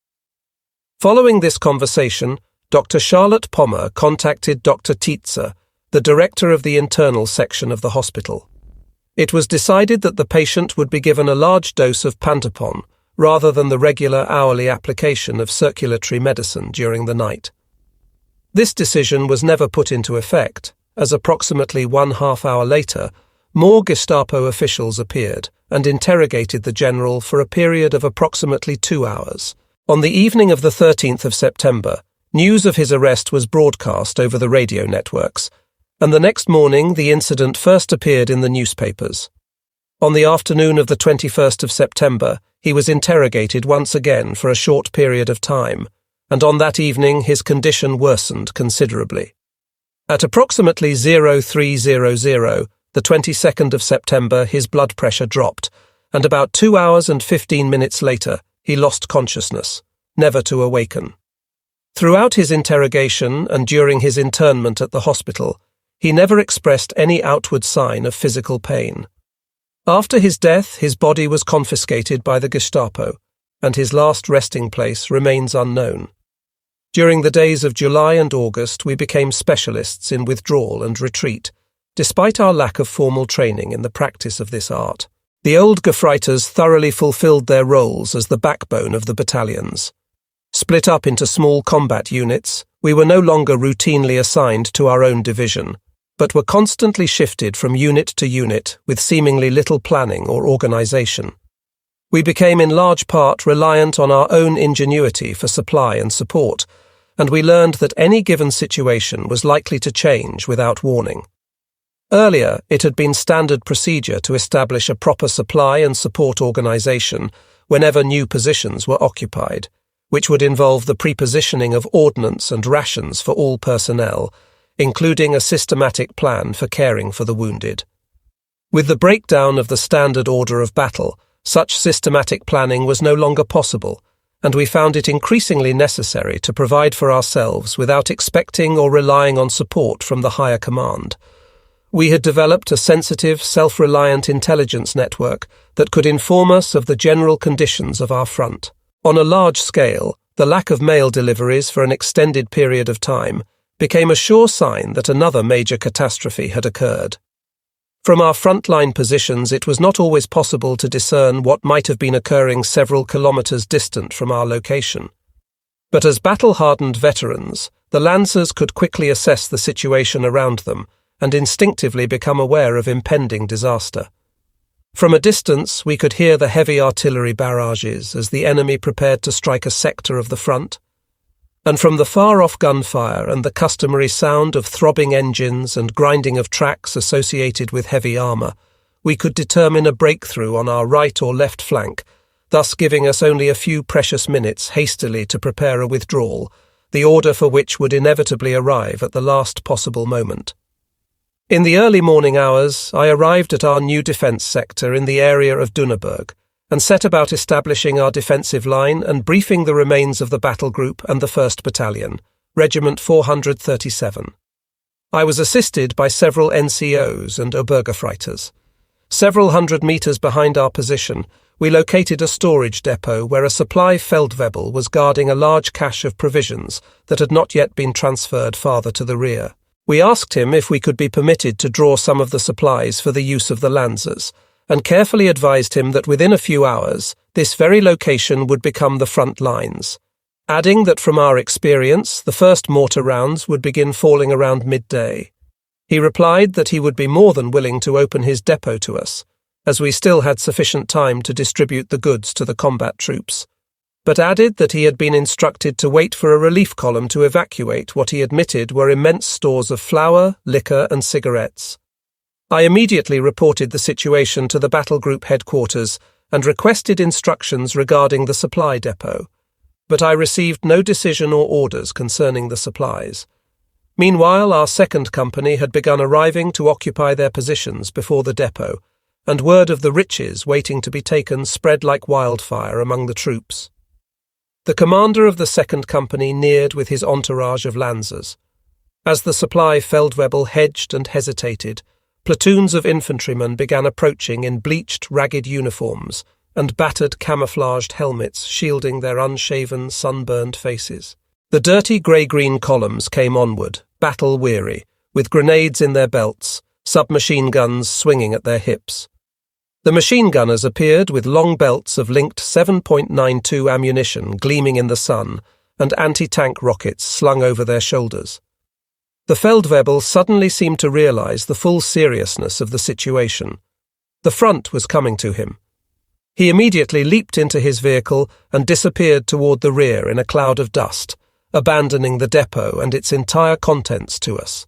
Following this conversation, Dr. Charlotte Pommer contacted Dr. Tietze, the director of the internal section of the hospital. It was decided that the patient would be given a large dose of Pantopon rather than the regular hourly application of circulatory medicine during the night. This decision was never put into effect, as approximately 1/2 hour later, more Gestapo officials appeared and interrogated the general for a period of approximately 2 hours. On the evening of the 13th of September, news of his arrest was broadcast over the radio networks, and the next morning the incident first appeared in the newspapers. On the afternoon of the 21st of September, he was interrogated once again for a short period of time, and on that evening his condition worsened considerably. At approximately 0300, the 22nd of September, his blood pressure dropped, and about 2 hours and 15 minutes later, he lost consciousness, never to awaken. Throughout his interrogation and during his internment at the hospital, he never expressed any outward sign of physical pain. After his death, his body was confiscated by the Gestapo, and his last resting place remains unknown. During the days of July and August, we became specialists in withdrawal and retreat, despite our lack of formal training in the practice of this art. The old Gefreiters thoroughly fulfilled their roles as the backbone of the battalions. Split up into small combat units, we were no longer routinely assigned to our own division, but were constantly shifted from unit to unit with seemingly little planning or organization. We became in large part reliant on our own ingenuity for supply and support, and we learned that any given situation was likely to change without warning. Earlier, it had been standard procedure to establish a proper supply and support organization whenever new positions were occupied, which would involve the prepositioning of ordnance and rations for all personnel, including a systematic plan for caring for the wounded. With the breakdown of the standard order of battle, such systematic planning was no longer possible, and we found it increasingly necessary to provide for ourselves without expecting or relying on support from the higher command. We had developed a sensitive, self-reliant intelligence network that could inform us of the general conditions of our front. On a large scale, the lack of mail deliveries for an extended period of time became a sure sign that another major catastrophe had occurred. From our frontline positions, it was not always possible to discern what might have been occurring several kilometers distant from our location. But as battle-hardened veterans, the Lancers could quickly assess the situation around them and instinctively become aware of impending disaster. From a distance, we could hear the heavy artillery barrages as the enemy prepared to strike a sector of the front, and from the far-off gunfire and the customary sound of throbbing engines and grinding of tracks associated with heavy armour, we could determine a breakthrough on our right or left flank, thus giving us only a few precious minutes hastily to prepare a withdrawal, the order for which would inevitably arrive at the last possible moment. In the early morning hours, I arrived at our new defence sector in the area of Dunneberg and set about establishing our defensive line and briefing the remains of the battle group and the 1st Battalion, Regiment 437. I was assisted by several NCOs and Obergefreiters. Several hundred metres behind our position, we located a storage depot where a supply Feldwebel was guarding a large cache of provisions that had not yet been transferred farther to the rear. We asked him if we could be permitted to draw some of the supplies for the use of the Lancers, and carefully advised him that within a few hours, this very location would become the front lines. adding that from our experience, the first mortar rounds would begin falling around midday. He replied that he would be more than willing to open his depot to us, as we still had sufficient time to distribute the goods to the combat troops, but added that he had been instructed to wait for a relief column to evacuate what he admitted were immense stores of flour, liquor, and cigarettes. I immediately reported the situation to the battle group headquarters and requested instructions regarding the supply depot, but I received no decision or orders concerning the supplies. Meanwhile, our second company had begun arriving to occupy their positions before the depot, and word of the riches waiting to be taken spread like wildfire among the troops. The commander of the second company neared with his entourage of Lancers. As the supply Feldwebel hedged and hesitated, platoons of infantrymen began approaching in bleached, ragged uniforms and battered camouflaged helmets shielding their unshaven, sunburned faces. The dirty grey-green columns came onward, battle-weary, with grenades in their belts, submachine guns swinging at their hips. The machine gunners appeared with long belts of linked 7.92 ammunition gleaming in the sun and anti-tank rockets slung over their shoulders. The Feldwebel suddenly seemed to realize the full seriousness of the situation. The front was coming to him. He immediately leaped into his vehicle and disappeared toward the rear in a cloud of dust, abandoning the depot and its entire contents to us.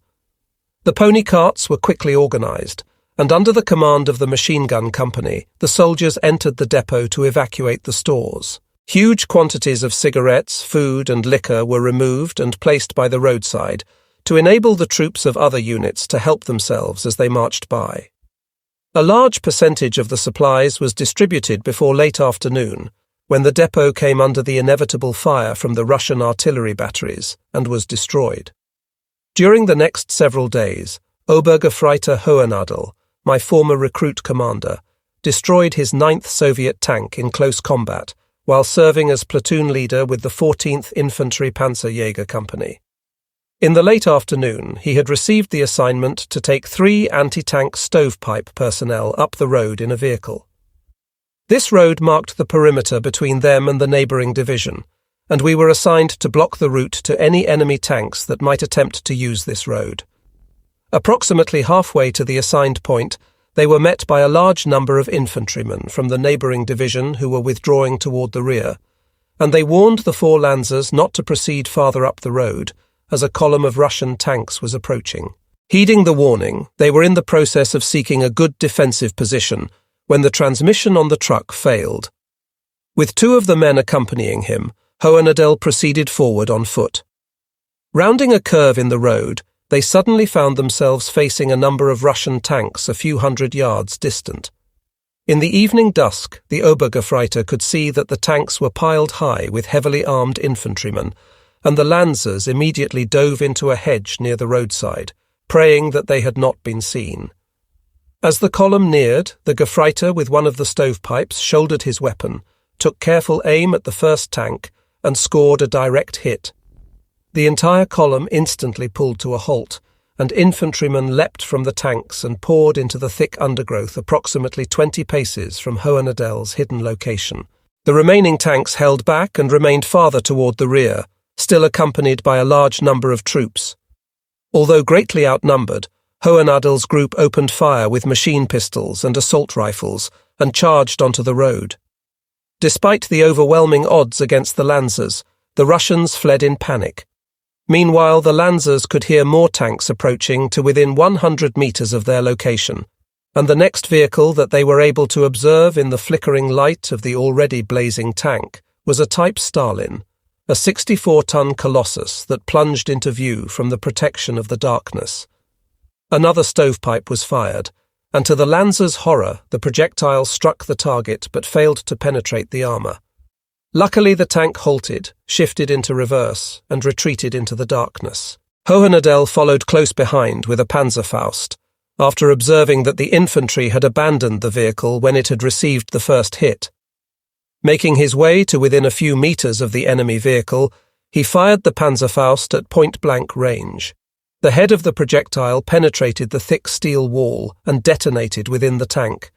The pony carts were quickly organized, and under the command of the machine gun company, the soldiers entered the depot to evacuate the stores. Huge quantities of cigarettes, food, and liquor were removed and placed by the roadside to enable the troops of other units to help themselves as they marched by. A large percentage of the supplies was distributed before late afternoon, when the depot came under the inevitable fire from the Russian artillery batteries and was destroyed. During the next several days, Obergefreiter Hohenadel, my former recruit commander, destroyed his 9th Soviet tank in close combat while serving as platoon leader with the 14th Infantry Panzerjäger Company. In the late afternoon, he had received the assignment to take 3 anti-tank stovepipe personnel up the road in a vehicle. This road marked the perimeter between them and the neighbouring division, and we were assigned to block the route to any enemy tanks that might attempt to use this road. Approximately halfway to the assigned point, they were met by a large number of infantrymen from the neighbouring division who were withdrawing toward the rear, and they warned the 4 Lancers not to proceed farther up the road, as a column of Russian tanks was approaching. Heeding the warning, they were in the process of seeking a good defensive position when the transmission on the truck failed. With 2 of the men accompanying him, Hohenadel proceeded forward on foot. Rounding a curve in the road, they suddenly found themselves facing a number of Russian tanks a few hundred yards distant. In the evening dusk, the Obergefreiter could see that the tanks were piled high with heavily armed infantrymen, and the Lancers immediately dove into a hedge near the roadside, praying that they had not been seen. As the column neared, the Gefreiter with one of the stovepipes shouldered his weapon, took careful aim at the first tank, and scored a direct hit. The entire column instantly pulled to a halt, and infantrymen leapt from the tanks and poured into the thick undergrowth approximately 20 paces from Hohenadel's hidden location. The remaining tanks held back and remained farther toward the rear, still accompanied by a large number of troops. Although greatly outnumbered, Hohenadel's group opened fire with machine pistols and assault rifles and charged onto the road. Despite the overwhelming odds against the Lancers, the Russians fled in panic. Meanwhile, the Lancers could hear more tanks approaching to within 100 meters of their location, and the next vehicle that they were able to observe in the flickering light of the already blazing tank was a Type Stalin, a 64-ton colossus that plunged into view from the protection of the darkness. Another stovepipe was fired, and to the Lancers' horror, the projectile struck the target but failed to penetrate the armour. Luckily, the tank halted, shifted into reverse, and retreated into the darkness. Hohenadel followed close behind with a Panzerfaust, after observing that the infantry had abandoned the vehicle when it had received the first hit. Making his way to within a few meters of the enemy vehicle, he fired the Panzerfaust at point-blank range. The head of the projectile penetrated the thick steel wall and detonated within the tank.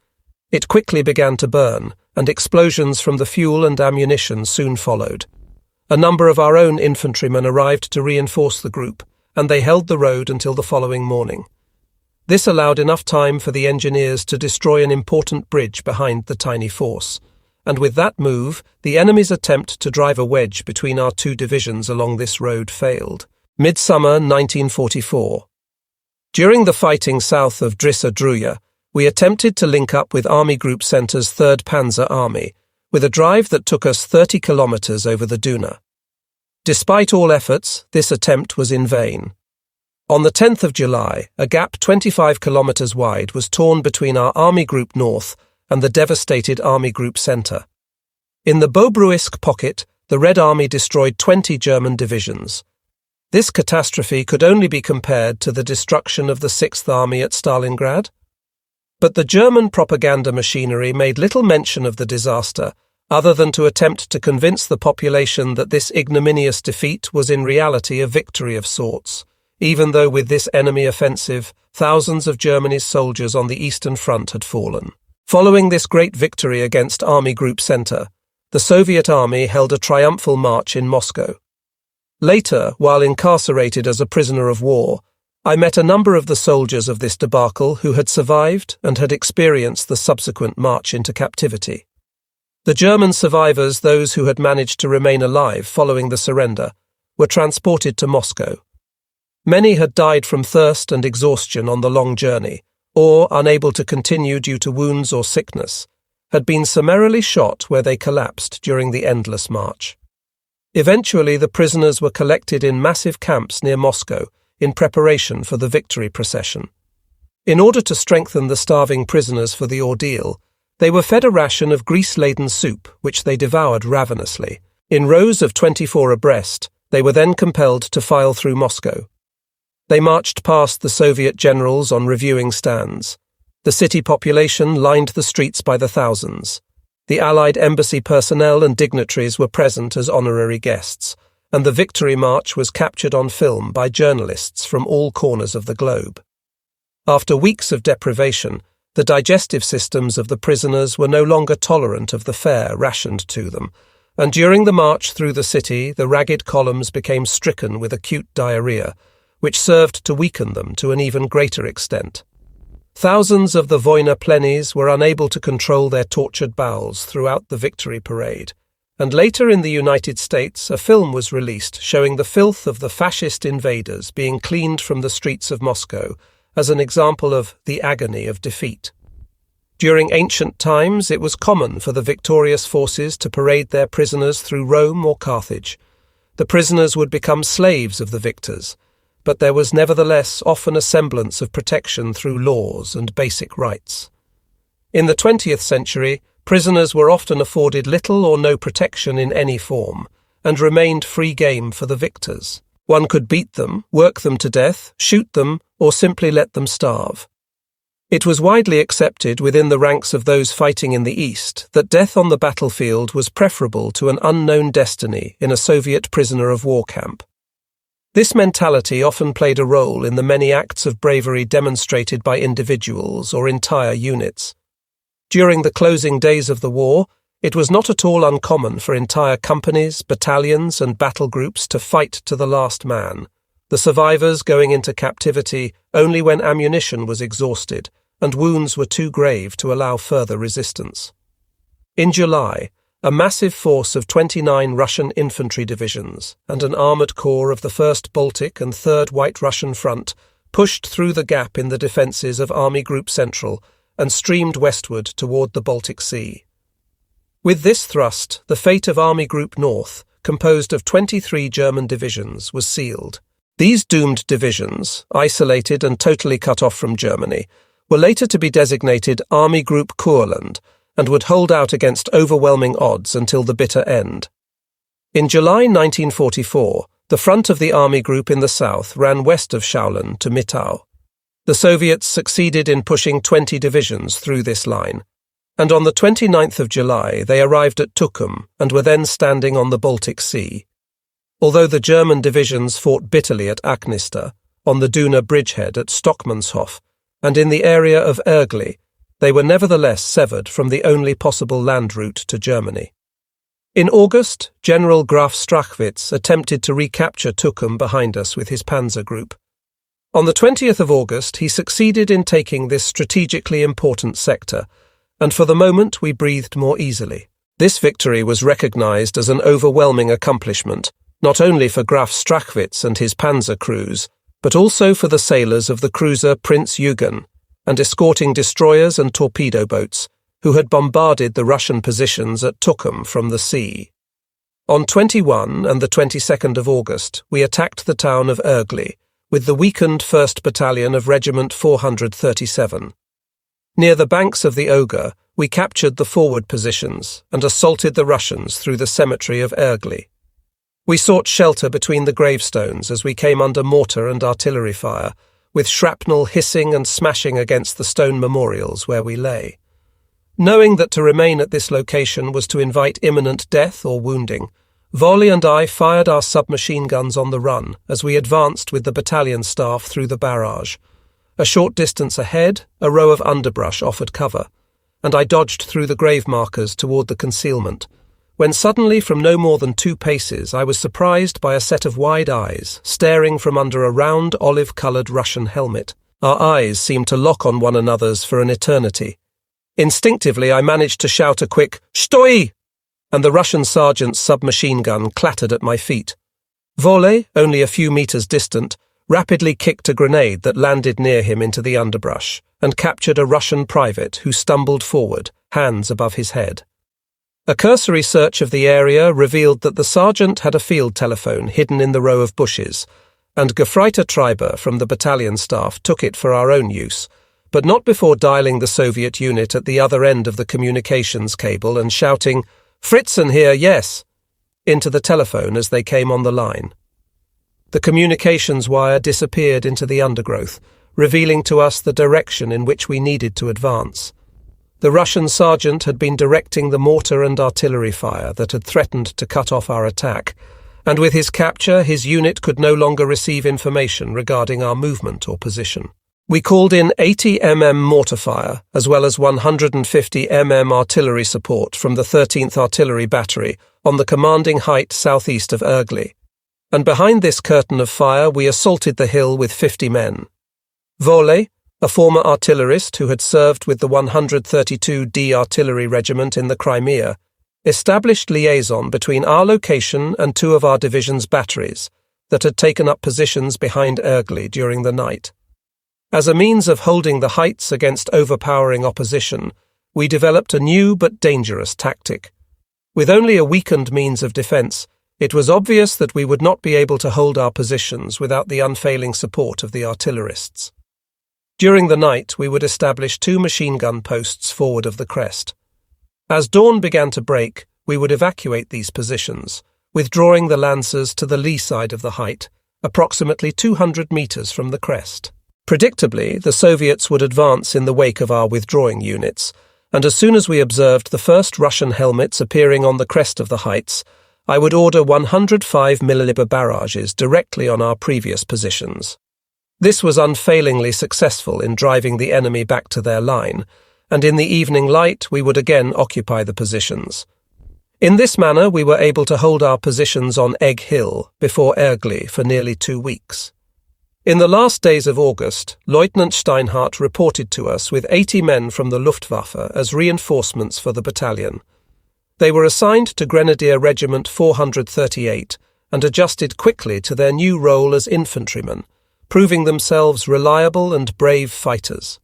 It quickly began to burn, and explosions from the fuel and ammunition soon followed. A number of our own infantrymen arrived to reinforce the group, and they held the road until the following morning. This allowed enough time for the engineers to destroy an important bridge behind the tiny force, and with that move, the enemy's attempt to drive a wedge between our two divisions along this road failed. Midsummer 1944. During the fighting south of Drissa Druya, we attempted to link up with Army Group Centre's 3rd Panzer Army, with a drive that took us 30 kilometers over the Duna. Despite all efforts, this attempt was in vain. On the 10th of July, a gap 25 kilometers wide was torn between our Army Group North and the devastated Army Group Centre. In the Bobruisk pocket, the Red Army destroyed 20 German divisions. This catastrophe could only be compared to the destruction of the 6th Army at Stalingrad. But the German propaganda machinery made little mention of the disaster, other than to attempt to convince the population that this ignominious defeat was in reality a victory of sorts, even though with this enemy offensive, thousands of Germany's soldiers on the Eastern Front had fallen. Following this great victory against Army Group Centre, the Soviet Army held a triumphal march in Moscow. Later, while incarcerated as a prisoner of war, I met a number of the soldiers of this debacle who had survived and had experienced the subsequent march into captivity. The German survivors, those who had managed to remain alive following the surrender, were transported to Moscow. Many had died from thirst and exhaustion on the long journey, or, unable to continue due to wounds or sickness, had been summarily shot where they collapsed during the endless march. Eventually, the prisoners were collected in massive camps near Moscow in preparation for the victory procession. In order to strengthen the starving prisoners for the ordeal, they were fed a ration of grease-laden soup, which they devoured ravenously. In rows of 24 abreast, they were then compelled to file through Moscow. They marched past the Soviet generals on reviewing stands. The city population lined the streets by the thousands. The Allied embassy personnel and dignitaries were present as honorary guests, and the victory march was captured on film by journalists from all corners of the globe. After weeks of deprivation, the digestive systems of the prisoners were no longer tolerant of the fare rationed to them, and during the march through the city, the ragged columns became stricken with acute diarrhea, which served to weaken them to an even greater extent. Thousands of the Vojna plennies were unable to control their tortured bowels throughout the victory parade, and later in the United States a film was released showing the filth of the fascist invaders being cleaned from the streets of Moscow as an example of the agony of defeat. During ancient times, it was common for the victorious forces to parade their prisoners through Rome or Carthage. The prisoners would become slaves of the victors, but there was nevertheless often a semblance of protection through laws and basic rights. In the 20th century, prisoners were often afforded little or no protection in any form, and remained free game for the victors. One could beat them, work them to death, shoot them, or simply let them starve. It was widely accepted within the ranks of those fighting in the East that death on the battlefield was preferable to an unknown destiny in a Soviet prisoner of war camp. This mentality often played a role in the many acts of bravery demonstrated by individuals or entire units. During the closing days of the war, it was not at all uncommon for entire companies, battalions, and battle groups to fight to the last man, the survivors going into captivity only when ammunition was exhausted and wounds were too grave to allow further resistance. In July, a massive force of 29 Russian infantry divisions and an armoured corps of the 1st Baltic and 3rd White Russian Front pushed through the gap in the defences of Army Group Central and streamed westward toward the Baltic Sea. With this thrust, the fate of Army Group North, composed of 23 German divisions, was sealed. These doomed divisions, isolated and totally cut off from Germany, were later to be designated Army Group Kurland and would hold out against overwhelming odds until the bitter end. In July 1944, the front of the army group in the south ran west of Shaulan to Mitau. The Soviets succeeded in pushing 20 divisions through this line, and on the 29th of July they arrived at Tukum and were then standing on the Baltic Sea. Although the German divisions fought bitterly at Aknista, on the Duna bridgehead at Stockmannshof, and in the area of Ergli, they were nevertheless severed from the only possible land route to Germany. In August, General Graf Strachwitz attempted to recapture Tukum behind us with his panzer group. On the 20th of August, he succeeded in taking this strategically important sector, and for the moment we breathed more easily. This victory was recognized as an overwhelming accomplishment, not only for Graf Strachwitz and his panzer crews, but also for the sailors of the cruiser Prince Eugen and escorting destroyers and torpedo boats, who had bombarded the Russian positions at Tukum from the sea. On 21 and the 22nd of August, we attacked the town of Ergli, with the weakened 1st Battalion of Regiment 437. Near the banks of the Oger, we captured the forward positions and assaulted the Russians through the cemetery of Ergli. We sought shelter between the gravestones as we came under mortar and artillery fire, with shrapnel hissing and smashing against the stone memorials where we lay. Knowing that to remain at this location was to invite imminent death or wounding, Volley and I fired our submachine guns on the run as we advanced with the battalion staff through the barrage. A short distance ahead, a row of underbrush offered cover, and I dodged through the grave markers toward the concealment, when suddenly from no more than 2 paces I was surprised by a set of wide eyes staring from under a round olive-coloured Russian helmet. Our eyes seemed to lock on one another's for an eternity. Instinctively I managed to shout a quick "Stoi!" and the Russian sergeant's submachine gun clattered at my feet. Volley, only a few meters distant, rapidly kicked a grenade that landed near him into the underbrush and captured a Russian private who stumbled forward, hands above his head. A cursory search of the area revealed that the sergeant had a field telephone hidden in the row of bushes, and Gefreiter Treiber from the battalion staff took it for our own use, but not before dialing the Soviet unit at the other end of the communications cable and shouting, "Fritzen here, yes," into the telephone as they came on the line. The communications wire disappeared into the undergrowth, revealing to us the direction in which we needed to advance. The Russian sergeant had been directing the mortar and artillery fire that had threatened to cut off our attack, and with his capture his unit could no longer receive information regarding our movement or position. We called in 80 mm mortar fire, as well as 150 mm artillery support from the 13th Artillery Battery on the commanding height southeast of Ergli, and behind this curtain of fire we assaulted the hill with 50 men. Volley, a former artillerist who had served with the 132d Artillery Regiment in the Crimea, established liaison between our location and 2 of our division's batteries that had taken up positions behind Ergli during the night. As a means of holding the heights against overpowering opposition, we developed a new but dangerous tactic. With only a weakened means of defence, it was obvious that we would not be able to hold our positions without the unfailing support of the artillerists. During the night, we would establish 2 machine gun posts forward of the crest. As dawn began to break, we would evacuate these positions, withdrawing the lancers to the lee side of the height, approximately 200 metres from the crest. Predictably, the Soviets would advance in the wake of our withdrawing units, and as soon as we observed the first Russian helmets appearing on the crest of the heights, I would order 105 mm barrages directly on our previous positions. This was unfailingly successful in driving the enemy back to their line, and in the evening light we would again occupy the positions. In this manner we were able to hold our positions on Egg Hill before Ergli for nearly 2 weeks. In the last days of August, Lieutenant Steinhardt reported to us with 80 men from the Luftwaffe as reinforcements for the battalion. They were assigned to Grenadier Regiment 438 and adjusted quickly to their new role as infantrymen, proving themselves reliable and brave fighters.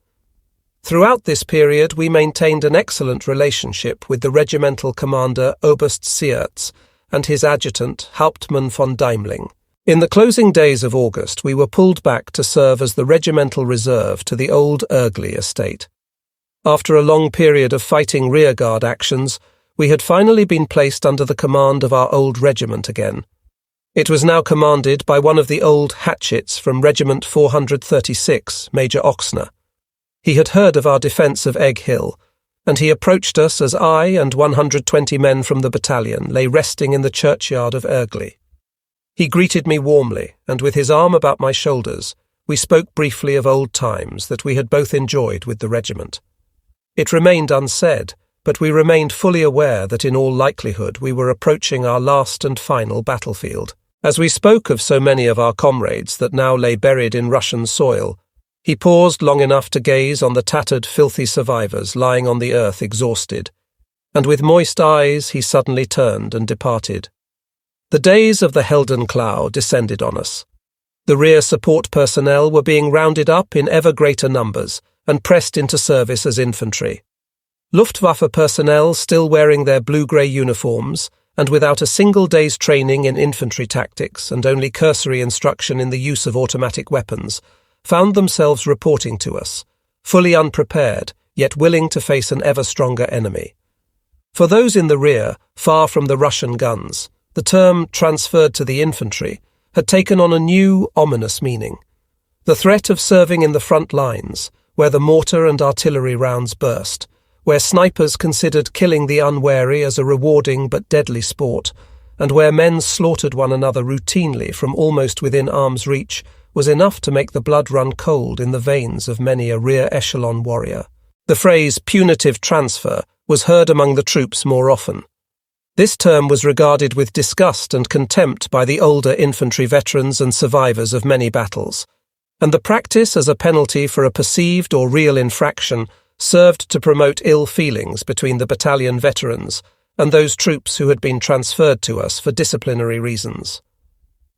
Throughout this period, we maintained an excellent relationship with the regimental commander Oberst Siertz and his adjutant Hauptmann von Deimling. In the closing days of August, we were pulled back to serve as the regimental reserve to the old Ergli estate. After a long period of fighting rearguard actions, we had finally been placed under the command of our old regiment again. It was now commanded by one of the old hatchets from Regiment 436, Major Oxner. He had heard of our defence of Egg Hill, and he approached us as I and 120 men from the battalion lay resting in the churchyard of Ergli. He greeted me warmly, and with his arm about my shoulders, we spoke briefly of old times that we had both enjoyed with the regiment. It remained unsaid, but we remained fully aware that in all likelihood we were approaching our last and final battlefield. As we spoke of so many of our comrades that now lay buried in Russian soil, he paused long enough to gaze on the tattered, filthy survivors lying on the earth exhausted, and with moist eyes he suddenly turned and departed. The days of the Heldenklau descended on us. The rear support personnel were being rounded up in ever greater numbers and pressed into service as infantry. Luftwaffe personnel, still wearing their blue-grey uniforms and without a single day's training in infantry tactics and only cursory instruction in the use of automatic weapons, found themselves reporting to us, fully unprepared, yet willing to face an ever-stronger enemy. For those in the rear, far from the Russian guns, the term transferred to the infantry had taken on a new, ominous meaning. The threat of serving in the front lines, where the mortar and artillery rounds burst, where snipers considered killing the unwary as a rewarding but deadly sport, and where men slaughtered one another routinely from almost within arm's reach, was enough to make the blood run cold in the veins of many a rear echelon warrior. The phrase punitive transfer was heard among the troops more often. This term was regarded with disgust and contempt by the older infantry veterans and survivors of many battles, and the practice as a penalty for a perceived or real infraction served to promote ill feelings between the battalion veterans and those troops who had been transferred to us for disciplinary reasons.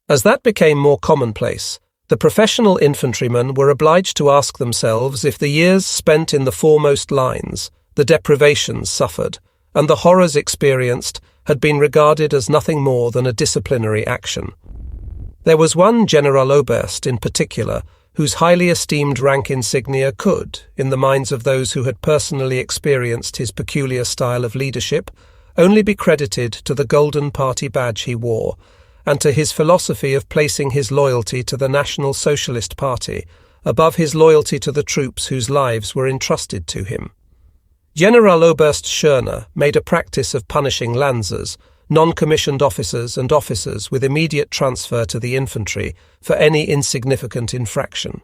As that became more commonplace, the professional infantrymen were obliged to ask themselves if the years spent in the foremost lines, the deprivations suffered, and the horrors experienced had been regarded as nothing more than a disciplinary action. There was one Generaloberst in particular whose highly esteemed rank insignia could, in the minds of those who had personally experienced his peculiar style of leadership, only be credited to the Golden Party badge he wore, and to his philosophy of placing his loyalty to the National Socialist Party above his loyalty to the troops whose lives were entrusted to him. Generaloberst Schörner made a practice of punishing Lansers, non-commissioned officers and officers with immediate transfer to the infantry for any insignificant infraction.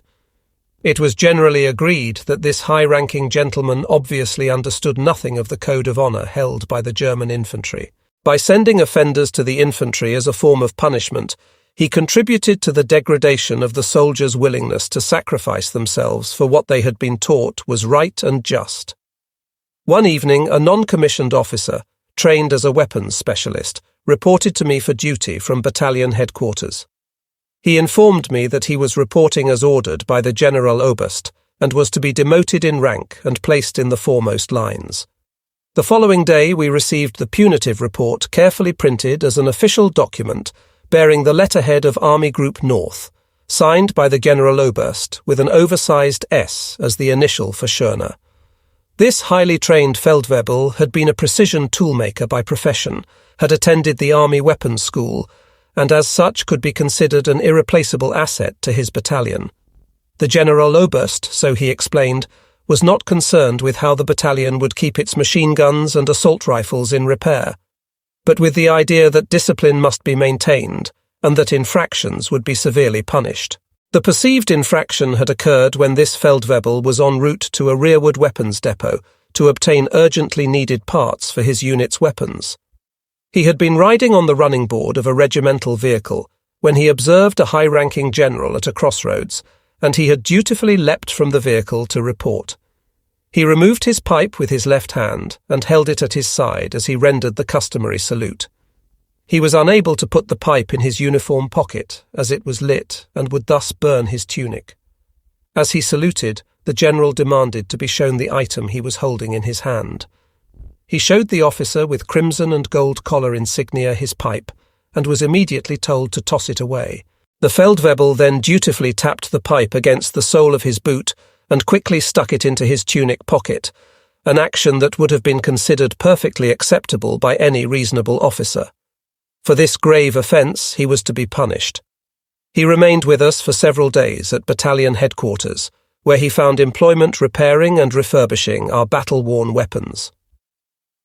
It was generally agreed that this high-ranking gentleman obviously understood nothing of the code of honour held by the German infantry. By sending offenders to the infantry as a form of punishment, he contributed to the degradation of the soldiers' willingness to sacrifice themselves for what they had been taught was right and just. One evening, a non-commissioned officer, trained as a weapons specialist, reported to me for duty from battalion headquarters. He informed me that he was reporting as ordered by the Generaloberst and was to be demoted in rank and placed in the foremost lines. The following day we received the punitive report carefully printed as an official document bearing the letterhead of Army Group North, signed by the Generaloberst with an oversized S as the initial for Schörner. This highly trained Feldwebel had been a precision toolmaker by profession, had attended the Army Weapons School, and as such could be considered an irreplaceable asset to his battalion. The Generaloberst, so he explained, was not concerned with how the battalion would keep its machine guns and assault rifles in repair, but with the idea that discipline must be maintained and that infractions would be severely punished. The perceived infraction had occurred when this Feldwebel was en route to a rearward weapons depot to obtain urgently needed parts for his unit's weapons. He had been riding on the running board of a regimental vehicle when he observed a high-ranking general at a crossroads, and he had dutifully leapt from the vehicle to report. He removed his pipe with his left hand and held it at his side as he rendered the customary salute. He was unable to put the pipe in his uniform pocket, as it was lit and would thus burn his tunic. As he saluted, the general demanded to be shown the item he was holding in his hand. He showed the officer with crimson and gold collar insignia his pipe, and was immediately told to toss it away. The Feldwebel then dutifully tapped the pipe against the sole of his boot and quickly stuck it into his tunic pocket, an action that would have been considered perfectly acceptable by any reasonable officer. For this grave offence he was to be punished. He remained with us for several days at battalion headquarters, where he found employment repairing and refurbishing our battle-worn weapons.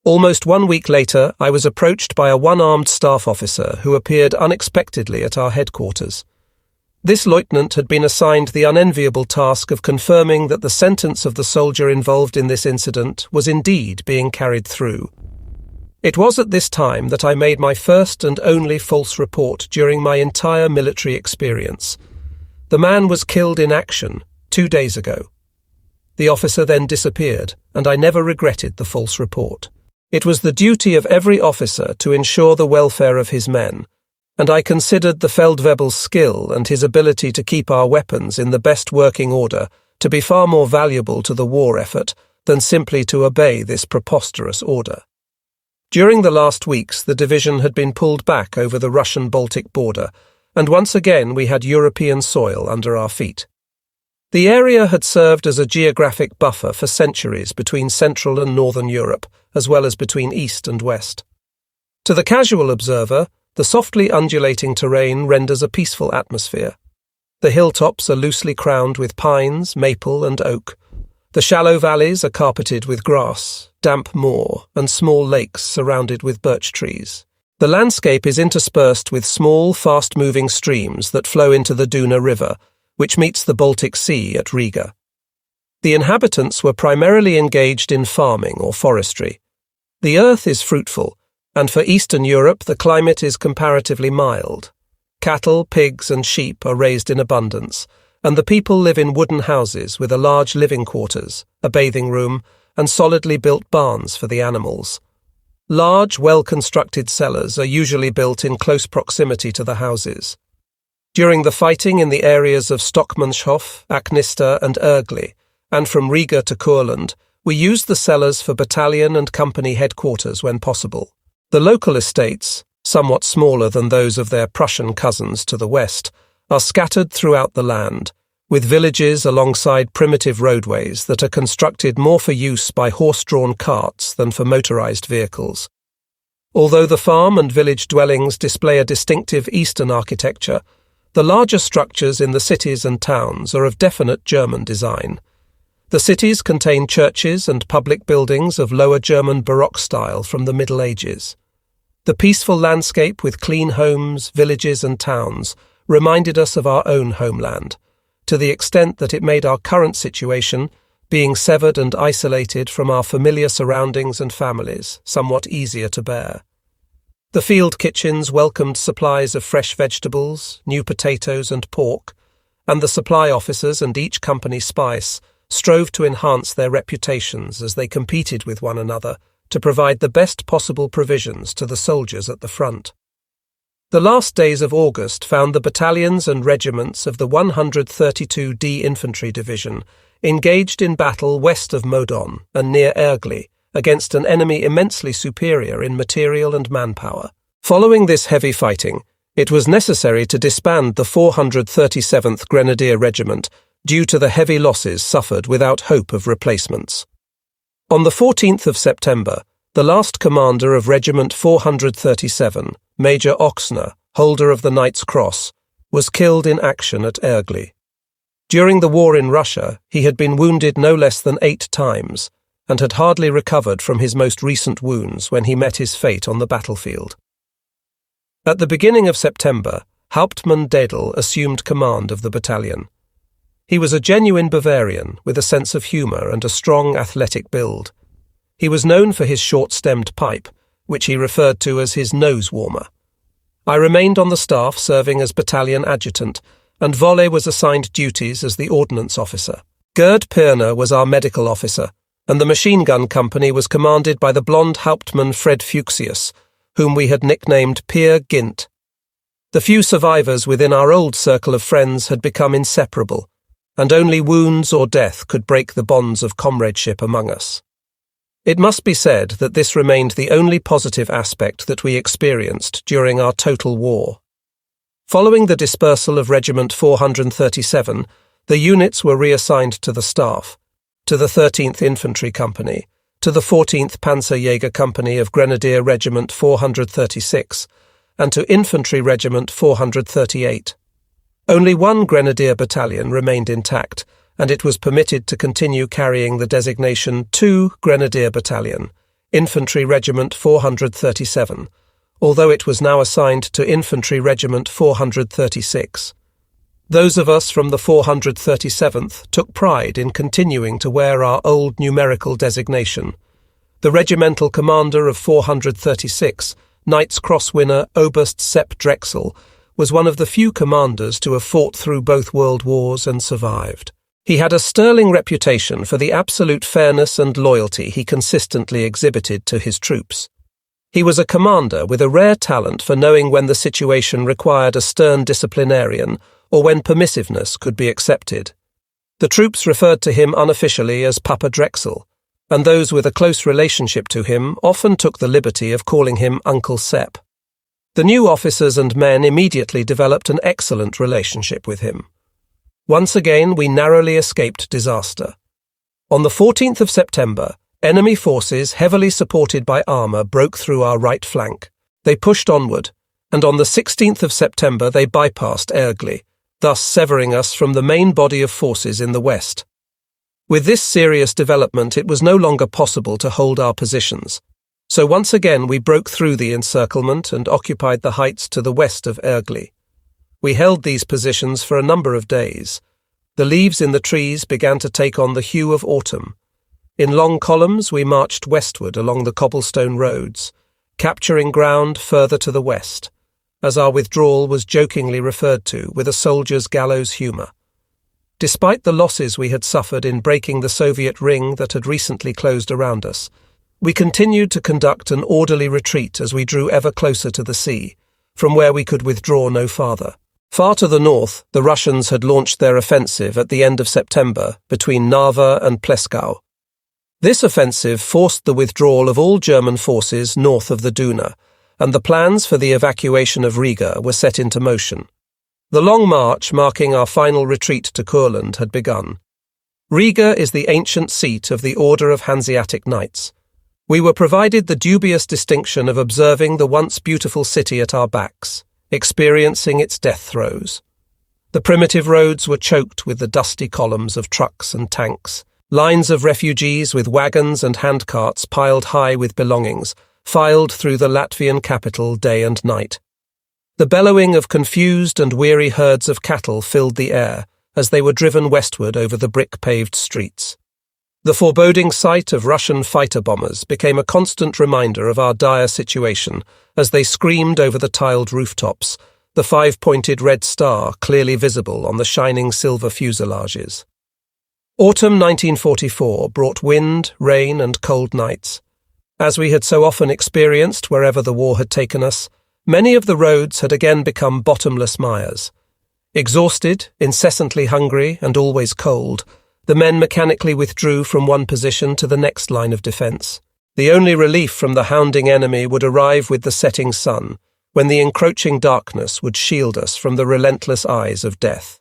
Almost 1 week later, I was approached by a one-armed staff officer who appeared unexpectedly at our headquarters. This lieutenant had been assigned the unenviable task of confirming that the sentence of the soldier involved in this incident was indeed being carried through. It was at this time that I made my first and only false report during my entire military experience. The man was killed in action 2 days ago. The officer then disappeared, and I never regretted the false report. It was the duty of every officer to ensure the welfare of his men, and I considered the Feldwebel's skill and his ability to keep our weapons in the best working order to be far more valuable to the war effort than simply to obey this preposterous order. During the last weeks, the division had been pulled back over the Russian-Baltic border, and once again we had European soil under our feet. The area had served as a geographic buffer for centuries between Central and Northern Europe, as well as between East and West. To the casual observer, the softly undulating terrain renders a peaceful atmosphere. The hilltops are loosely crowned with pines, maple and oak. The shallow valleys are carpeted with grass, damp moor, and small lakes surrounded with birch trees. The landscape is interspersed with small, fast-moving streams that flow into the Duna River, which meets the Baltic Sea at Riga. The inhabitants were primarily engaged in farming or forestry. The earth is fruitful, and for Eastern Europe the climate is comparatively mild. Cattle, pigs and sheep are raised in abundance, and the people live in wooden houses with a large living quarters, a bathing room, and solidly built barns for the animals. Large, well-constructed cellars are usually built in close proximity to the houses. During the fighting in the areas of Stockmannshof, Aknista and Ergli, and from Riga to Courland, we used the cellars for battalion and company headquarters when possible. The local estates, somewhat smaller than those of their Prussian cousins to the west, are scattered throughout the land, with villages alongside primitive roadways that are constructed more for use by horse-drawn carts than for motorized vehicles. Although the farm and village dwellings display a distinctive Eastern architecture, the larger structures in the cities and towns are of definite German design. The cities contain churches and public buildings of Lower German Baroque style from the Middle Ages. The peaceful landscape with clean homes, villages and towns reminded us of our own homeland, to the extent that it made our current situation, being severed and isolated from our familiar surroundings and families, somewhat easier to bear. The field kitchens welcomed supplies of fresh vegetables, new potatoes and pork, and the supply officers and each company spice strove to enhance their reputations as they competed with one another to provide the best possible provisions to the soldiers at the front. The last days of August found the battalions and regiments of the 132d Infantry Division engaged in battle west of Modon and near Ergli against an enemy immensely superior in material and manpower. Following this heavy fighting, it was necessary to disband the 437th Grenadier Regiment due to the heavy losses suffered without hope of replacements. On the 14th of September, the last commander of Regiment 437, Major Oxner, holder of the Knight's Cross, was killed in action at Ergli. During the war in Russia, he had been wounded no less than 8 times, and had hardly recovered from his most recent wounds when he met his fate on the battlefield. At the beginning of September, Hauptmann Dedel assumed command of the battalion. He was a genuine Bavarian with a sense of humour and a strong athletic build. He was known for his short-stemmed pipe, which he referred to as his nose-warmer. I remained on the staff serving as battalion adjutant, and Wolle was assigned duties as the ordnance officer. Gerd Pirner was our medical officer, and the machine gun company was commanded by the blonde Hauptmann Fred Fuchsius, whom we had nicknamed Peer Gint. The few survivors within our old circle of friends had become inseparable, and only wounds or death could break the bonds of comradeship among us. It must be said that this remained the only positive aspect that we experienced during our total war. Following the dispersal of Regiment 437, the units were reassigned to the staff, to the 13th Infantry Company, to the 14th Panzerjäger Company of Grenadier Regiment 436, and to Infantry Regiment 438. Only one Grenadier battalion remained intact, and it was permitted to continue carrying the designation 2 Grenadier Battalion, Infantry Regiment 437, although it was now assigned to Infantry Regiment 436. Those of us from the 437th took pride in continuing to wear our old numerical designation. The regimental commander of 436, Knight's Cross winner Oberst Sepp Drechsel, was one of the few commanders to have fought through both world wars and survived. He had a sterling reputation for the absolute fairness and loyalty he consistently exhibited to his troops. He was a commander with a rare talent for knowing when the situation required a stern disciplinarian or when permissiveness could be accepted. The troops referred to him unofficially as Papa Drechsel, and those with a close relationship to him often took the liberty of calling him Uncle Sepp. The new officers and men immediately developed an excellent relationship with him. Once again, we narrowly escaped disaster. On the 14th of September, enemy forces, heavily supported by armour, broke through our right flank. They pushed onward, and on the 16th of September they bypassed Ergli, thus severing us from the main body of forces in the west. With this serious development, it was no longer possible to hold our positions. So once again we broke through the encirclement and occupied the heights to the west of Ergli. We held these positions for a number of days. The leaves in the trees began to take on the hue of autumn. In long columns we marched westward along the cobblestone roads, capturing ground further to the west, as our withdrawal was jokingly referred to with a soldier's gallows humour. Despite the losses we had suffered in breaking the Soviet ring that had recently closed around us, we continued to conduct an orderly retreat as we drew ever closer to the sea, from where we could withdraw no farther. Far to the north, the Russians had launched their offensive at the end of September between Narva and Pleskau. This offensive forced the withdrawal of all German forces north of the Duna, and the plans for the evacuation of Riga were set into motion. The long march marking our final retreat to Courland had begun. Riga is the ancient seat of the Order of Hanseatic Knights. We were provided the dubious distinction of observing the once beautiful city at our backs, experiencing its death throes. The primitive roads were choked with the dusty columns of trucks and tanks. Lines of refugees with wagons and handcarts piled high with belongings filed through the Latvian capital day and night. The bellowing of confused and weary herds of cattle filled the air as they were driven westward over the brick-paved streets. The foreboding sight of Russian fighter bombers became a constant reminder of our dire situation as they screamed over the tiled rooftops, the five-pointed red star clearly visible on the shining silver fuselages. Autumn 1944 brought wind, rain, and cold nights. As we had so often experienced wherever the war had taken us, many of the roads had again become bottomless mires. Exhausted, incessantly hungry, and always cold, the men mechanically withdrew from one position to the next line of defence. The only relief from the hounding enemy would arrive with the setting sun, when the encroaching darkness would shield us from the relentless eyes of death.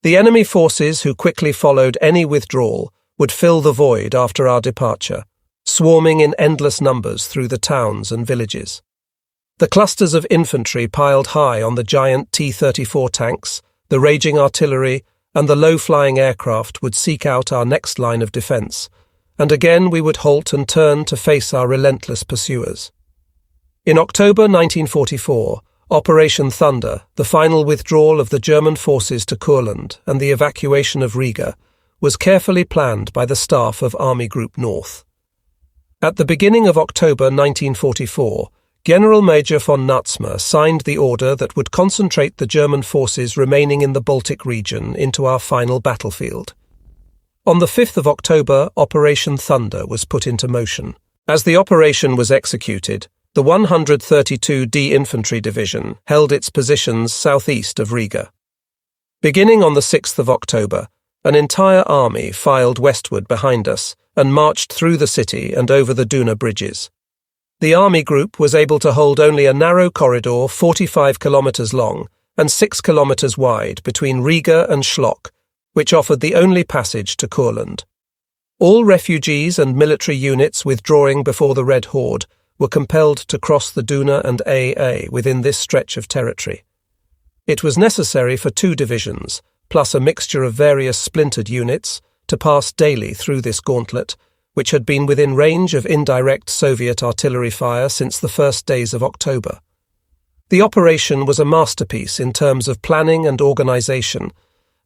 The enemy forces who quickly followed any withdrawal would fill the void after our departure, swarming in endless numbers through the towns and villages. The clusters of infantry piled high on the giant T-34 tanks, the raging artillery, and the low-flying aircraft would seek out our next line of defence, and again we would halt and turn to face our relentless pursuers. In October 1944, Operation Thunder, the final withdrawal of the German forces to Courland and the evacuation of Riga, was carefully planned by the staff of Army Group North. At the beginning of October 1944, General Major von Natzmer signed the order that would concentrate the German forces remaining in the Baltic region into our final battlefield. On the 5th of October, Operation Thunder was put into motion. As the operation was executed, the 132d Infantry Division held its positions southeast of Riga. Beginning on the 6th of October, an entire army filed westward behind us and marched through the city and over the Duna bridges. The army group was able to hold only a narrow corridor 45 kilometres long and 6 kilometres wide between Riga and Schlock, which offered the only passage to Courland. All refugees and military units withdrawing before the Red Horde were compelled to cross the Duna and AA within this stretch of territory. It was necessary for 2 divisions, plus a mixture of various splintered units, to pass daily through this gauntlet, which had been within range of indirect Soviet artillery fire since the first days of October. The operation was a masterpiece in terms of planning and organization,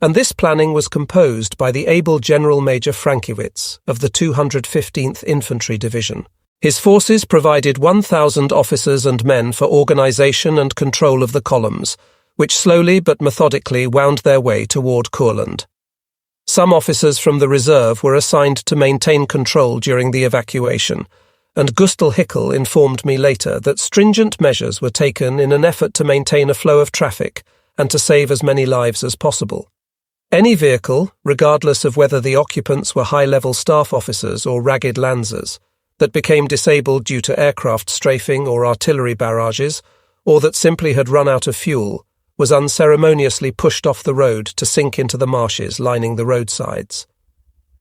and this planning was composed by the able General Major Frankiewicz of the 215th Infantry Division. His forces provided 1,000 officers and men for organization and control of the columns, which slowly but methodically wound their way toward Courland. Some officers from the reserve were assigned to maintain control during the evacuation, and Gustl Hickel informed me later that stringent measures were taken in an effort to maintain a flow of traffic and to save as many lives as possible. Any vehicle, regardless of whether the occupants were high-level staff officers or ragged lancers, that became disabled due to aircraft strafing or artillery barrages, or that simply had run out of fuel, was unceremoniously pushed off the road to sink into the marshes lining the roadsides.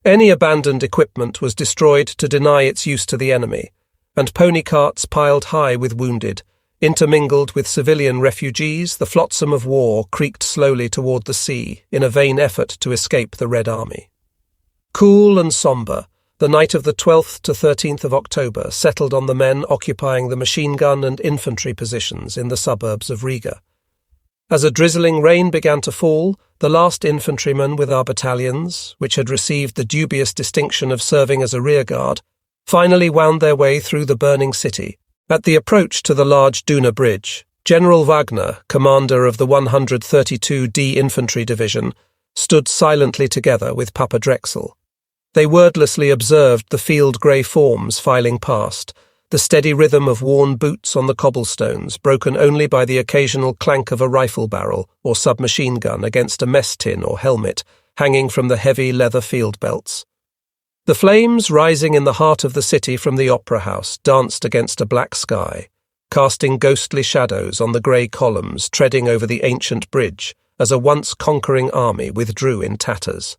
Any abandoned equipment was destroyed to deny its use to the enemy, and pony carts piled high with wounded, intermingled with civilian refugees, the flotsam of war creaked slowly toward the sea in a vain effort to escape the Red Army. Cool and sombre, the night of the 12th to 13th of October settled on the men occupying the machine gun and infantry positions in the suburbs of Riga. As a drizzling rain began to fall, the last infantrymen with our battalions, which had received the dubious distinction of serving as a rearguard, finally wound their way through the burning city. At the approach to the large Duna Bridge, General Wagner, commander of the 132d Infantry Division, stood silently together with Papa Drexel. They wordlessly observed the field-grey forms filing past, the steady rhythm of worn boots on the cobblestones, broken only by the occasional clank of a rifle barrel or submachine gun against a mess tin or helmet, hanging from the heavy leather field belts. The flames rising in the heart of the city from the opera house danced against a black sky, casting ghostly shadows on the grey columns treading over the ancient bridge as a once-conquering army withdrew in tatters.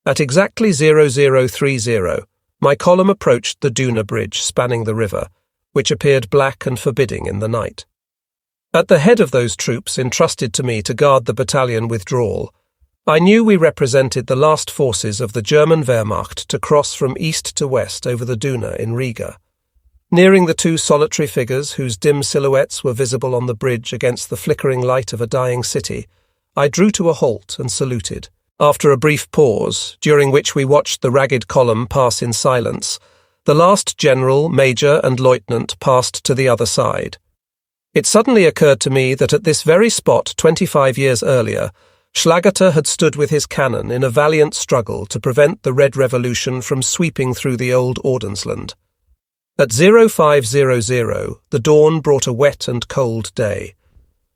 At exactly 0030, my column approached the Duna Bridge spanning the river, which appeared black and forbidding in the night. At the head of those troops entrusted to me to guard the battalion withdrawal, I knew we represented the last forces of the German Wehrmacht to cross from east to west over the Duna in Riga. Nearing the two solitary figures whose dim silhouettes were visible on the bridge against the flickering light of a dying city, I drew to a halt and saluted. After a brief pause, during which we watched the ragged column pass in silence, the last general, major, and lieutenant passed to the other side. It suddenly occurred to me that at this very spot 25 years earlier, Schlageter had stood with his cannon in a valiant struggle to prevent the Red Revolution from sweeping through the old Ordensland. At 0500, the dawn brought a wet and cold day.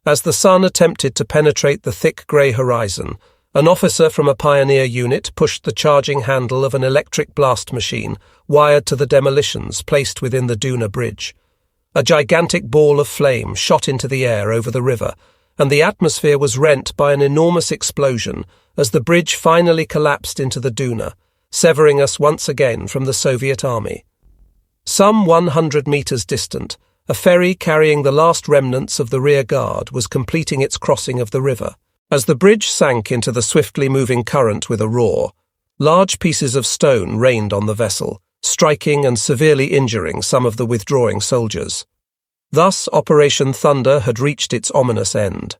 As the sun attempted to penetrate the thick grey horizon, an officer from a pioneer unit pushed the charging handle of an electric blast machine wired to the demolitions placed within the Duna Bridge. A gigantic ball of flame shot into the air over the river, and the atmosphere was rent by an enormous explosion as the bridge finally collapsed into the Duna, severing us once again from the Soviet army. Some 100 meters distant, a ferry carrying the last remnants of the rear guard was completing its crossing of the river. As the bridge sank into the swiftly moving current with a roar, large pieces of stone rained on the vessel, striking and severely injuring some of the withdrawing soldiers. Thus Operation Thunder had reached its ominous end.